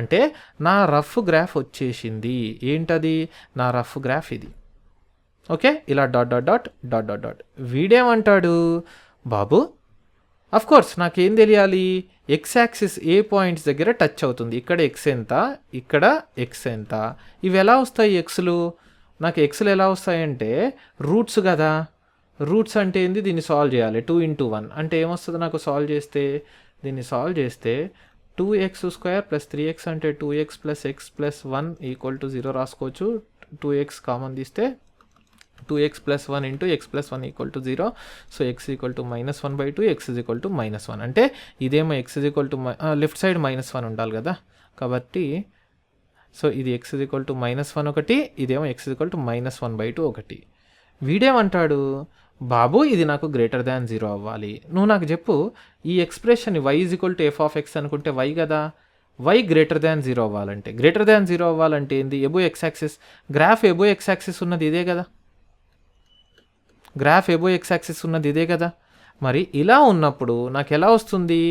అంటే నా రఫ్ గ్రాఫ్ వచ్చేసింది. ఏంటది, నా రఫ్ గ్రాఫ్ ఇది. ఓకే, ఇలా dot dot dot dot dot dot. వీడేమంటాడు, బాబు కోర్స్ నాకేం తెలియాలి, ఎక్స్ యాక్సిస్ ఏ పాయింట్స్ దగ్గర టచ్ అవుతుంది, ఇక్కడ ఎక్స్ ఎంత, ఇక్కడ ఎక్స్ ఎంత, ఇవి ఎలా వస్తాయి ఎక్స్లు, నాకు ఎక్స్లు ఎలా వస్తాయంటే రూట్స్ కదా. రూట్స్ అంటే ఏంది, దీన్ని సాల్వ్ చేయాలి. 2 × 1 అంటే ఏమొస్తుంది నాకు సాల్వ్ చేస్తే, దీన్ని సాల్వ్ చేస్తే 2x² + 3x అంటే 2x + x + 1 = 0 రాసుకోవచ్చు. 2x కామన్ తీస్తే 2x + 1 × x + 1 = 0. So x = -1/2, x = -1. అంటే ఇదేమో x లెఫ్ట్ సైడ్ -1 ఉండాలి కదా. కాబట్టి సో ఇది x = -1 ఒకటి, ఇదేమో x = -1/2 ఒకటి. వీడేమంటాడు, బాబు ఇది నాకు >0 అవ్వాలి. నువ్వు నాకు చెప్పు, ఈ ఎక్స్ప్రెషన్ y = f(x) అనుకుంటే y కదా, y >0 అవ్వాలంటే, >0 అవ్వాలంటే ఏంది, above X axis, graph above X axis ఉన్నది ఇదే కదా. గ్రాఫ్ ఎబో ఎక్స్ యాక్సిస్ ఉన్నది ఇదే కదా. మరి ఇలా ఉన్నప్పుడు నాకు ఎలా వస్తుంది,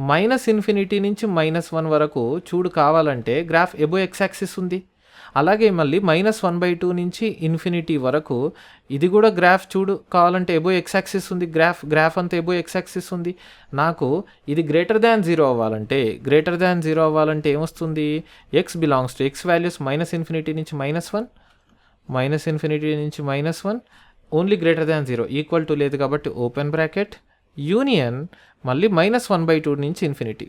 -∞ నుంచి -1 వరకు చూడు కావాలంటే గ్రాఫ్ ఎబో ఎక్స్ యాక్సిస్ ఉంది. అలాగే మళ్ళీ -1/2 నుంచి ఇన్ఫినిటీ వరకు ఇది కూడా గ్రాఫ్ చూడు కావాలంటే ఎబో ఎక్స్ యాక్సిస్ ఉంది. గ్రాఫ్ అంతా ఎబో ఎక్స్ యాక్సిస్ ఉంది. నాకు ఇది >0 అవ్వాలంటే, >0 అవ్వాలంటే ఏమొస్తుంది, x belongs to x values -∞ నుంచి -1, -∞ నుంచి -1, ఓన్లీ >0 ఈక్వల్ టు లేదు కాబట్టి ఓపెన్ బ్రాకెట్, యూనియన్ మళ్ళీ -1/2 నుంచి ఇన్ఫినిటీ,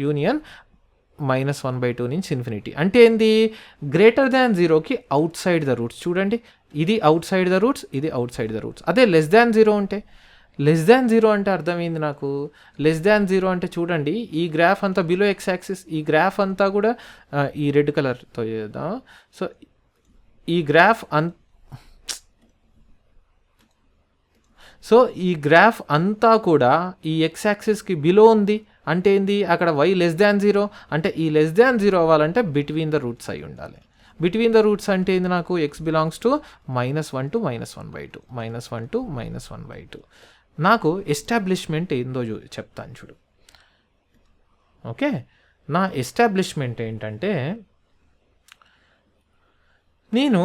యూనియన్ -1/2 నుంచి ఇన్ఫినిటీ. అంటే ఏంది, >0కి అవుట్ సైడ్ ద రూట్స్. చూడండి, ఇది అవుట్ సైడ్ ద రూట్స్, ఇది అవుట్ సైడ్ ద రూట్స్. అదే <0 ఉంటే, <0 అంటే అర్థమైంది నాకు. <0 అంటే చూడండి, ఈ గ్రాఫ్ అంతా బిలో ఎక్స్ యాక్సిస్, ఈ గ్రాఫ్ అంతా కూడా ఈ రెడ్ కలర్తో చేద్దాం. సో ఈ గ్రాఫ్ ఈ గ్రాఫ్ అంతా కూడా ఈ ఎక్స్ యాక్సిస్కి బిలో ఉంది. అంటే ఏంది, అక్కడ y <0 అంటే ఈ <0 అవ్వాలంటే బిట్వీన్ ద రూట్స్ అయి ఉండాలి. బిట్వీన్ ద రూట్స్ అంటే ఏంది, నాకు x belongs to -1 to -1/2, -1 to -1/2. నాకు ఎస్టాబ్లిష్మెంట్ ఏందో చెప్తాను చూడు. ఓకే, నా ఎస్టాబ్లిష్మెంట్ ఏంటంటే, నేను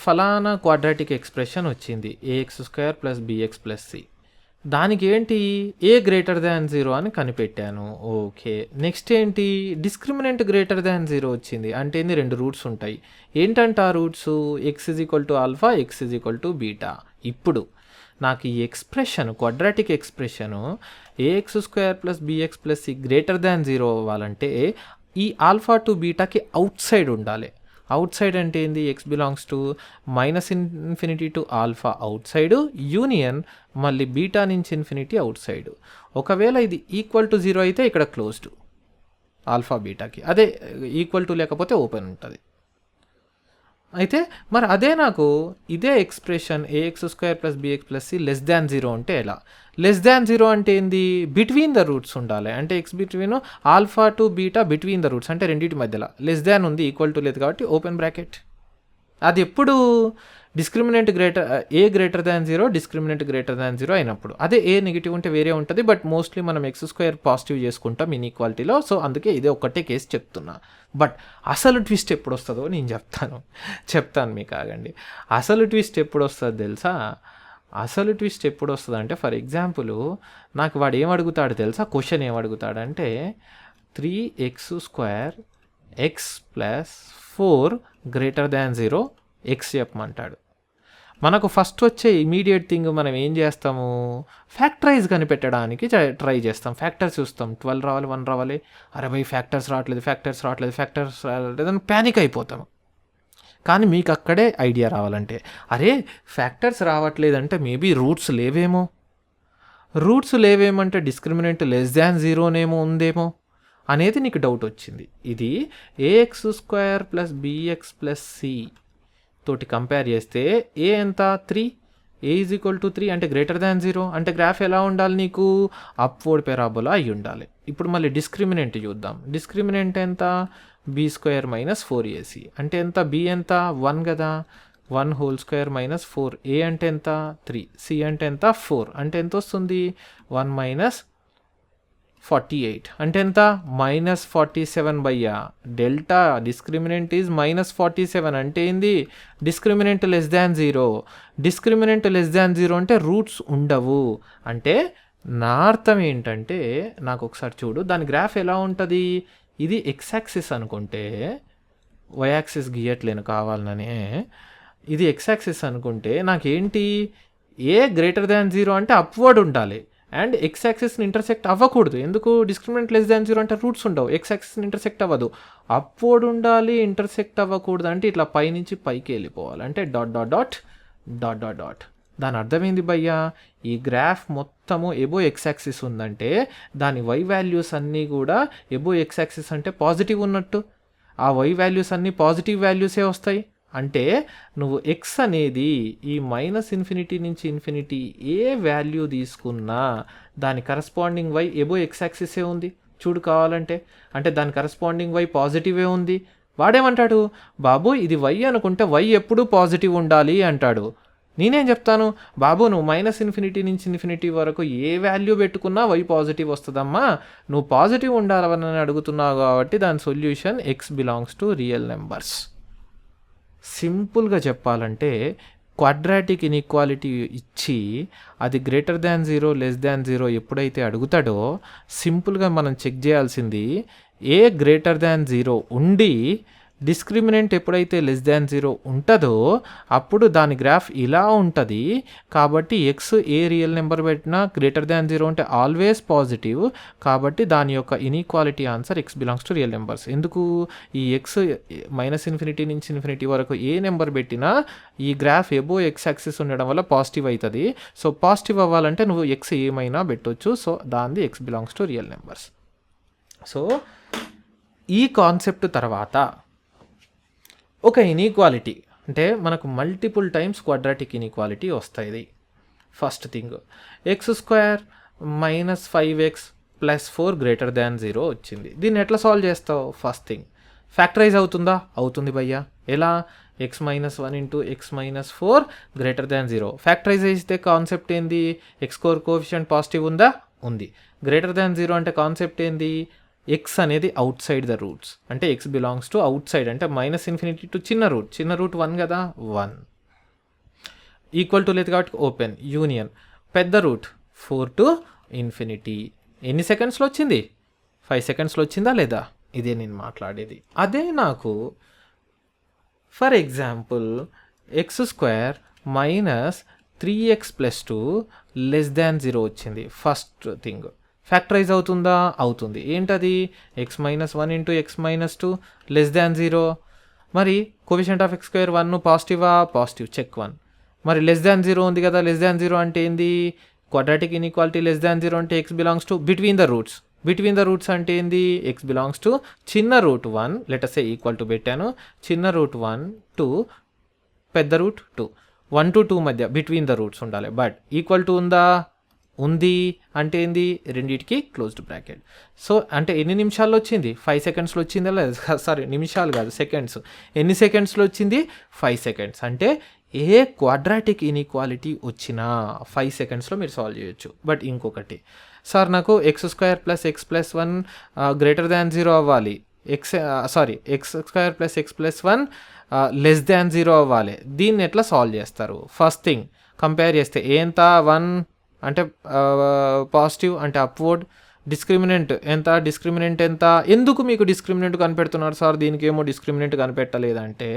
ఫలానా క్వాడ్రాటిక్ ఎక్స్ప్రెషన్ వచ్చింది, ax² + bx + c. దానికి ఏంటి, a >0 అని కనిపెట్టాను. ఓకే, నెక్స్ట్ ఏంటి, డిస్క్రిమినెంట్ >0 వచ్చింది. అంటే ఏంది, 2 రూట్స్ ఉంటాయి. ఏంటంటే ఆ రూట్స్ x = α, x = β. ఇప్పుడు నాకు ఈ expression, quadratic expression ax² + bx + c >0 అవ్వాలంటే ఈ α టు బీటాకి అవుట్ సైడ్ ఉండాలి. అవుట్ సైడ్ అంటే ఏంది, x belongs to -∞ to α outside, union మళ్ళీ బీటా నుంచి ఇన్ఫినిటీ అవుట్ సైడ్. ఒకవేళ ఇది = 0 అయితే ఇక్కడ క్లోజ్డ్ ఆల్ఫా బీటాకి, అదే = లేకపోతే ఓపెన్ ఉంటుంది. అయితే మరి అదే నాకు ఇదే ఎక్స్ప్రెషన్ ax² + bx + c <0 అంటే ఎలా, <0 అంటే ఏంది, బిట్వీన్ ద రూట్స్ ఉండాలి. అంటే x between α to beta between the roots అంటే రెండింటి మధ్యలో ఉంది, ఈక్వల్ టు లేదు కాబట్టి ఓపెన్ బ్రాకెట్. అది ఎప్పుడు discriminant a greater than 0 discriminant greater than 0 అయినప్పుడు. అదే ఏ నెగిటివ్ ఉంటే వేరే ఉంటుంది, బట్ మోస్ట్లీ మనం x² పాజిటివ్ చేసుకుంటాం ఇన్ఈక్వాలిటీలో. సో అందుకే ఇదే ఒక్కటే కేసు చెప్తున్నా. బట్ అసలు ట్విస్ట్ ఎప్పుడు వస్తుందో నేను చెప్తాను మీకు, ఆగండి. అసలు ట్విస్ట్ ఎప్పుడు వస్తుంది తెలుసా? అసలు ట్విస్ట్ ఎప్పుడు వస్తుంది అంటే, ఫర్ ఎగ్జాంపుల్ నాకు వాడు ఏమడుగుతాడు తెలుసా? క్వశ్చన్ ఏమడుగుతాడంటే 3x² x + 4 greater than 0 x చెప్పమంటాడు. మనకు ఫస్ట్ వచ్చే ఇమీడియట్ థింగ్ మనం ఏం చేస్తాము? ఫ్యాక్టరైజ్ కనిపెట్టడానికి ట్రై చేస్తాం. ఫ్యాక్టర్స్ చూస్తాం, 12 రావాలి, 1 రావాలి, అరే భయ్ ఫ్యాక్టర్స్ రావట్లేదు అని ప్యానిక్ అయిపోతాము. కానీ మీకు అక్కడే ఐడియా రావాలంటే, అరే ఫ్యాక్టర్స్ రావట్లేదంటే మేబీ రూట్స్ లేవేమంటే డిస్క్రిమినెంట్ <0 ఉందేమో అనేది నీకు డౌట్ వచ్చింది. ఇది ax² + bx + c తోటి కంపేర్ చేస్తే ఏ ఎంత? 3. a = 3 అంటే గ్రేటర్ దాన్ 0 అంటే గ్రాఫ్ ఎలా ఉండాలి నీకు? అప్వర్డ్ పెరాబోలా అయి ఉండాలి. ఇప్పుడు మళ్ళీ డిస్క్రిమినెంట్ చూద్దాం. డిస్క్రిమినెంట్ ఎంత? b² - 4ac అంటే ఎంత? b ఎంత? 1 కదా, 1² - 4. a అంటే ఎంత? 3. c అంటే ఎంత? 4. అంటే ఎంత వస్తుంది? 1 - 48 అంటే ఎంత? -47 డెల్టా డిస్క్రిమినెంట్ ఈజ్ -47 అంటే ఏంది? డిస్క్రిమినెంట్ <0. డిస్క్రిమినెంట్ <0 అంటే రూట్స్ ఉండవు. అంటే నా అర్థం ఏంటంటే, నాకు ఒకసారి చూడు, దాని గ్రాఫ్ ఎలా ఉంటుంది? ఇది x యాక్సిస్ అనుకుంటే, y యాక్సిస్ గీయట్లేను కావాలనే, ఇది x యాక్సిస్ అనుకుంటే నాకేంటి? ఏ గ్రేటర్ దాన్ 0 అంటే అప్వర్డ్ ఉండాలి అండ్ x యాక్సిస్ని ఇంటర్సెక్ట్ అవ్వకూడదు. ఎందుకు? డిస్క్రిమినెంట్ <0 అంటే రూట్స్ ఉండవు, x యాక్సిస్ని ఇంటర్సెక్ట్ అవ్వదు. అప్వర్డ్ ఉండాలి, ఇంటర్సెక్ట్ అవ్వకూడదు అంటే ఇట్లా పైనుంచి పైకి వెళ్ళిపోవాలి, అంటే ... దాని అర్థమైంది భయ్యా? ఈ గ్రాఫ్ మొత్తము ఎబో x యాక్సిస్ ఉందంటే దాని y వాల్యూస్ అన్నీ కూడా ఎబో x యాక్సిస్ అంటే పాజిటివ్ ఉన్నట్టు. ఆ y వాల్యూస్ అన్నీ పాజిటివ్ వాల్యూసే వస్తాయి. అంటే నువ్వు x అనేది ఈ -∞ నుంచి ∞ ఏ వాల్యూ తీసుకున్నా దాని కరస్పాండింగ్ y ఎబో x యాక్సిసే ఉంది. చూడు కావాలంటే, అంటే దాని కరస్పాండింగ్ y పాజిటివే ఉంది. వాడేమంటాడు? బాబు ఇది y అనుకుంటే y ఎప్పుడూ పాజిటివ్ ఉండాలి అంటాడు. నేనేం చెప్తాను? బాబు నువ్వు -∞ నుంచి వరకు ఏ వాల్యూ పెట్టుకున్నా y పాజిటివ్ వస్తుందమ్మా, నువ్వు పాజిటివ్ ఉండాలని అడుగుతున్నావు కాబట్టి దాని solution x belongs to real numbers. సింపుల్గా చెప్పాలంటే, క్వాడ్రాటిక్ ఇన్ఈక్వాలిటీ ఇచ్చి అది గ్రేటర్ దాన్ 0 <0 ఎప్పుడైతే అడుగుతాడో, సింపుల్గా మనం చెక్ చేయాల్సింది, ఏ గ్రేటర్ దాన్ 0 ఉండి డిస్క్రిమినెంట్ ఎప్పుడైతే <0 ఉంటుందో అప్పుడు దాని గ్రాఫ్ ఇలా ఉంటుంది. కాబట్టి x ఏ రియల్ నెంబర్ పెట్టినా గ్రేటర్ దాన్ 0 ఉంటే ఆల్వేస్ పాజిటివ్. కాబట్టి దాని యొక్క inequality answer x belongs to real numbers. ఎందుకు? ఈ x -∞ నుంచి వరకు ఏ నెంబర్ పెట్టినా ఈ గ్రాఫ్ ఎబో x యాక్సిస్ ఉండడం వల్ల పాజిటివ్ అవుతుంది. సో పాజిటివ్ అవ్వాలంటే నువ్వు x ఏమైనా పెట్టొచ్చు. సో దానిది x belongs to real numbers. So ఈ కాన్సెప్ట్ తర్వాత ఒక ఇన్ఈక్వాలిటీ అంటే మనకు మల్టిపుల్ టైమ్స్ క్వాడ్రాటిక్ ఇన్ఈక్వాలిటీ వస్తాయి. First thing x² - 5x + 4 greater than 0 వచ్చింది. దీన్ని ఎట్లా సాల్వ్ చేస్తావు? ఫస్ట్ థింగ్ ఫ్యాక్టరైజ్ అవుతుందా? అవుతుంది భయ్యా. ఎలా? x - 1 × x - 4 greater than 0. Factorise అయితే కాన్సెప్ట్ ఏంది? x² కోఎఫిషియంట్ పాజిటివ్ ఉందా? ఉంది. గ్రేటర్ దాన్ 0 అంటే కాన్సెప్ట్ ఏంది? x అనేది అవుట్ సైడ్ ద రూట్స్, అంటే x belongs to out side, అంటే -∞ టు చిన్న రూట్ 1 కదా, 1 ఈక్వల్ టు లేదు కాబట్టి ఓపెన్ యూనియన్ పెద్ద రూట్ 4 to ∞. ఎన్ని సెకండ్స్లో వచ్చింది? 5 సెకండ్స్లో వచ్చిందా లేదా? ఇదే నేను మాట్లాడేది. అదే నాకు ఫర్ ఎగ్జాంపుల్ x² - 3x + 2 <0 వచ్చింది. ఫస్ట్ థింగ్ ఫ్యాక్టరైజ్ అవుతుందా? అవుతుంది. ఏంటది? x - 1 × x - 2 <0. మరి కోఎఫిషియంట్ ఆఫ్ x² 1 పాజిటివా? Positive, check 1. మరి <0 ఉంది కదా, <0 అంటే ఏంది? క్వాడ్రాటిక్ ఇన్ఈక్వాలిటీ <0 అంటే x belongs to between the roots. Between the roots అంటే ఏంది? x బిలాంగ్స్ టు చిన్న root 1, let us say equal to పెట్టాను, చిన్న రూట్ 1 to పెద్ద రూట్ 2, 1 to 2 మధ్య బిట్వీన్ ద రూట్స్ ఉండాలి. బట్ ఈక్వల్ టు ఉందా? ఉంది అంటే ఏంది, రెండిటికి క్లోజ్డ్ బ్రాకెట్. సో అంటే ఎన్ని నిమిషాల్లో వచ్చింది, 5 సెకండ్స్లో వచ్చిందా లేదా, సారీ నిమిషాలు కాదు సెకండ్స్. ఎన్ని సెకండ్స్లో వచ్చింది, 5 సెకండ్స్. అంటే ఏ క్వాడ్రాటిక్ ఇన్ఈక్వాలిటీ వచ్చినా 5 సెకండ్స్లో మీరు సాల్వ్ చేయొచ్చు. బట్ ఇంకొకటి, సార్ నాకు x² + x + 1 గ్రేటర్ దాన్ 0 అవ్వాలి, x² + x + 1 లెస్ దాన్ 0 అవ్వాలి. దీన్ని ఎట్లా సాల్వ్ చేస్తారు? ఫస్ట్ థింగ్ కంపేర్ చేస్తే ఏ ఎంత, 1 అంటే పాజిటివ్ అంటే అప్వర్డ్, డిస్క్రిమినెంట్ ఎంత, డిస్క్రిమినెంట్ ఎంత. ఎందుకు మీకు డిస్క్రిమినెంట్ కనిపెడుతున్నారు సార్, దీనికి ఏమో డిస్క్రిమినెంట్ కనిపెట్టలేదంటే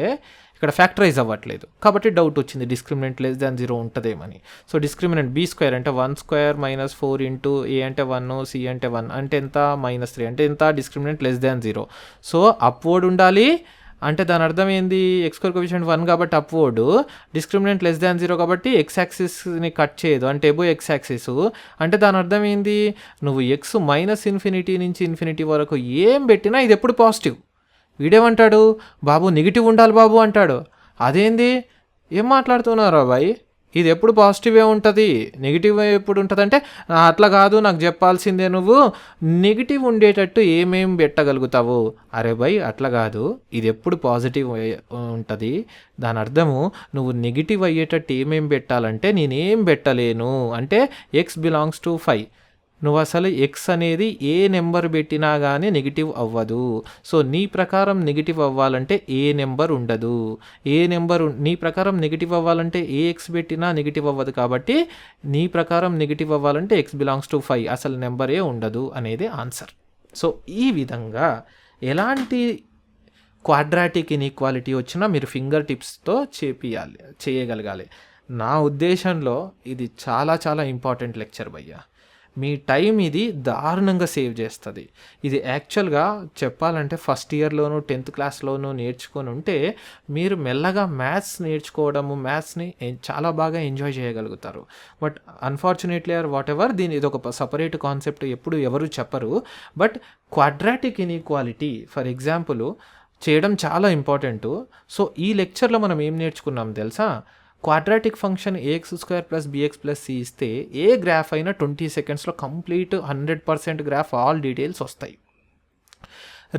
ఇక్కడ ఫ్యాక్టరైజ్ అవ్వట్లేదు కాబట్టి డౌట్ వచ్చింది, డిస్క్రిమినెంట్ లెస్ దాన్ 0 ఉంటుందేమని. సో డిస్క్రిమినెంట్ b² అంటే 1² - 4 ఇంటూ a అంటే 1, c అంటే 1 అంటే ఎంత, -3 అంటే ఎంత, discriminant less than 0. So upward ఉండాలి అంటే దాని అర్థం ఏంది, x² కోఎఫిషియంట్ 1 కాబట్టి అప్వర్డ్, డిస్క్రిమినెంట్ లెస్ దాన్ 0 కాబట్టి x యాక్సిస్ని కట్ చేయదు అంటే ఎబో x యాక్సిస్. అంటే దాని అర్థం ఏంది, నువ్వు x -∞ నుంచి ∞ వరకు ఏం పెట్టినా ఇది ఎప్పుడు పాజిటివ్. వీడేమంటాడు, బాబు నెగిటివ్ ఉండాలి బాబు అంటాడు. అదేంది, ఏం మాట్లాడుతున్నారా బాయ్, ఇది ఎప్పుడు పాజిటివే ఉంటుంది, నెగిటివ్ ఎప్పుడు ఉంటుంది అంటే, అట్లా కాదు నాకు చెప్పాల్సిందే, నువ్వు నెగిటివ్ ఉండేటట్టు ఏమేం పెట్టగలుగుతావు. అరే బై అట్లా కాదు, ఇది ఎప్పుడు పాజిటివ్ ఉంటుంది, దాని అర్థము నువ్వు నెగిటివ్ అయ్యేటట్టు ఏమేం పెట్టాలంటే నేనేం పెట్టలేను అంటే x బిలాంగ్స్ టు 5. నువ్వు అసలు ఎక్స్ అనేది ఏ నెంబర్ పెట్టినా కానీ నెగిటివ్ అవ్వదు. సో నీ ప్రకారం నెగిటివ్ అవ్వాలంటే ఏ నెంబర్ ఉండదు, నీ ప్రకారం నెగిటివ్ అవ్వాలంటే ఏ ఎక్స్ పెట్టినా నెగిటివ్ అవ్వదు. కాబట్టి నీ ప్రకారం నెగిటివ్ అవ్వాలంటే x బిలాంగ్స్ టు 5, అసలు నెంబరే ఉండదు అనేది ఆన్సర్. సో ఈ విధంగా ఎలాంటి క్వాడ్రాటిక్ ఇన్ఈక్వాలిటీ వచ్చినా మీరు ఫింగర్ టిప్స్తో చేయగలగాలి. నా ఉద్దేశంలో ఇది చాలా చాలా ఇంపార్టెంట్ లెక్చర్ భయ్యా. మీ టైం ఇది దారుణంగా సేవ్ చేస్తుంది. ఇది యాక్చువల్గా చెప్పాలంటే ఫస్ట్ ఇయర్లోనూ 10th క్లాస్లోనూ నేర్చుకొని ఉంటే మీరు మెల్లగా మ్యాథ్స్ నేర్చుకోవడము, మ్యాథ్స్ని చాలా బాగా ఎంజాయ్ చేయగలుగుతారు. But unfortunately are what ever, ఇది ఒక సపరేట్ కాన్సెప్ట్, ఎప్పుడు ఎవరు చెప్పరు. But quadratic inequality for example చేయడం చాలా ఇంపార్టెంట్. సో ఈ లెక్చర్లో మనం ఏం నేర్చుకున్నాం తెలుసా, quadratic function ax² + bx + c ఇస్తే ఏ గ్రాఫ్ అయినా 20 సెకండ్స్లో కంప్లీట్ 100% గ్రాఫ్ ఆల్ డీటెయిల్స్ వస్తాయి.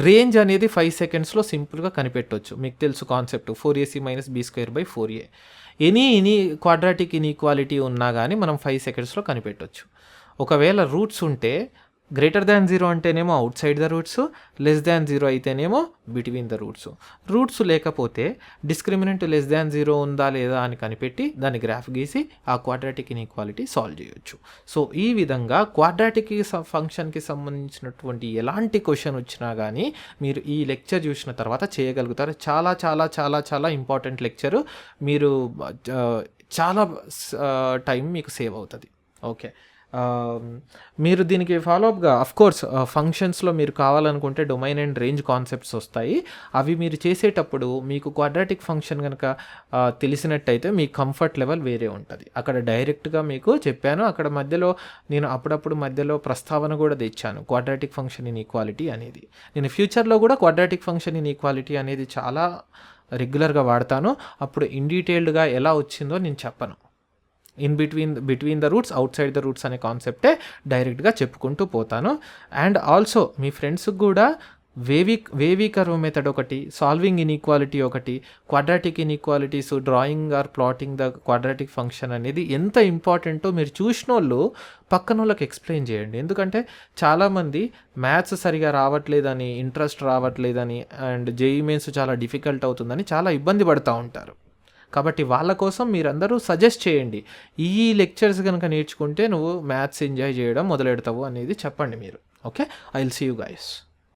రేంజ్ అనేది 5 సెకండ్స్లో సింపుల్గా కనిపెట్టవచ్చు. మీకు తెలుసు concept, 4ac - b² / 4a. Any quadratic inequality ఉన్నా కానీ మనం 5 సెకండ్స్లో కనిపెట్టవచ్చు. ఒకవేళ రూట్స్ ఉంటే గ్రేటర్ దాన్ 0 అంటేనేమో out side the roots, less than 0 అయితేనేమో బిట్వీన్ ద రూట్స్. రూట్స్ లేకపోతే డిస్క్రిమినెంట్ లెస్ దాన్ 0 ఉందా లేదా అని కనిపెట్టి దాన్ని గ్రాఫ్ గీసి ఆ క్వాడ్రాటిక్ ఇన్ఈక్వాలిటీ సాల్వ్ చేయొచ్చు. సో ఈ విధంగా క్వాడ్రాటిక్ ఫంక్షన్కి సంబంధించినటువంటి ఎలాంటి క్వశ్చన్ వచ్చినా కానీ మీరు ఈ లెక్చర్ చూసిన తర్వాత చేయగలుగుతారు. చాలా చాలా చాలా చాలా ఇంపార్టెంట్ లెక్చరు, మీరు చాలా టైం మీకు సేవ్ అవుతుంది. ఓకే, మీరు దీనికి ఫాలోఅప్గా అఫ్కోర్స్ ఫంక్షన్స్లో మీరు కావాలనుకుంటే డొమైన్ అండ్ రేంజ్ కాన్సెప్ట్స్ వస్తాయి. అవి మీరు చేసేటప్పుడు మీకు క్వాడ్రాటిక్ ఫంక్షన్ కనుక తెలిసినట్టయితే మీ కంఫర్ట్ లెవెల్ వేరే ఉంటుంది. అక్కడ డైరెక్ట్గా మీకు చెప్పాను, అక్కడ మధ్యలో నేను అప్పుడప్పుడు మధ్యలో ప్రస్తావన కూడా తెచ్చాను, క్వాడ్రాటిక్ ఫంక్షన్ ఇన్ఈక్వాలిటీ అనేది. నేను ఫ్యూచర్లో కూడా క్వాడ్రాటిక్ ఫంక్షన్ ఇన్ఈక్వాలిటీ అనేది చాలా రెగ్యులర్గా వాడతాను. అప్పుడు ఇన్ డీటెయిల్డ్గా ఎలా వచ్చిందో నేను చెప్పను. Between the roots, out side the roots అనే కాన్సెప్టే డైరెక్ట్గా చెప్పుకుంటూ పోతాను. అండ్ ఆల్సో మీ ఫ్రెండ్స్కి కూడా వేవీ కర్వ్ మెథడ్ ఒకటి, సాల్వింగ్ ఇన్ఈక్వాలిటీ ఒకటి, quadratic inequalities, drawing are plotting the quadratic function అనేది ఎంత ఇంపార్టెంటో మీరు చూసిన వాళ్ళు పక్కన వాళ్ళకి ఎక్స్ప్లెయిన్ చేయండి. ఎందుకంటే చాలామంది మ్యాథ్స్ సరిగా రావట్లేదని, ఇంట్రెస్ట్ రావట్లేదని, అండ్ జేఈఈ మెయిన్స్ చాలా డిఫికల్ట్ అవుతుందని చాలా ఇబ్బంది పడుతూ ఉంటారు. కాబట్టి వాళ్ళ కోసం మీరందరూ సజెస్ట్ చేయండి, ఈ లెక్చర్స్ కనుక నేర్చుకుంటే నువ్వు మ్యాథ్స్ ఎంజాయ్ చేయడం మొదలెడతావు అనేది చెప్పండి మీరు. Okay, I will see you guys.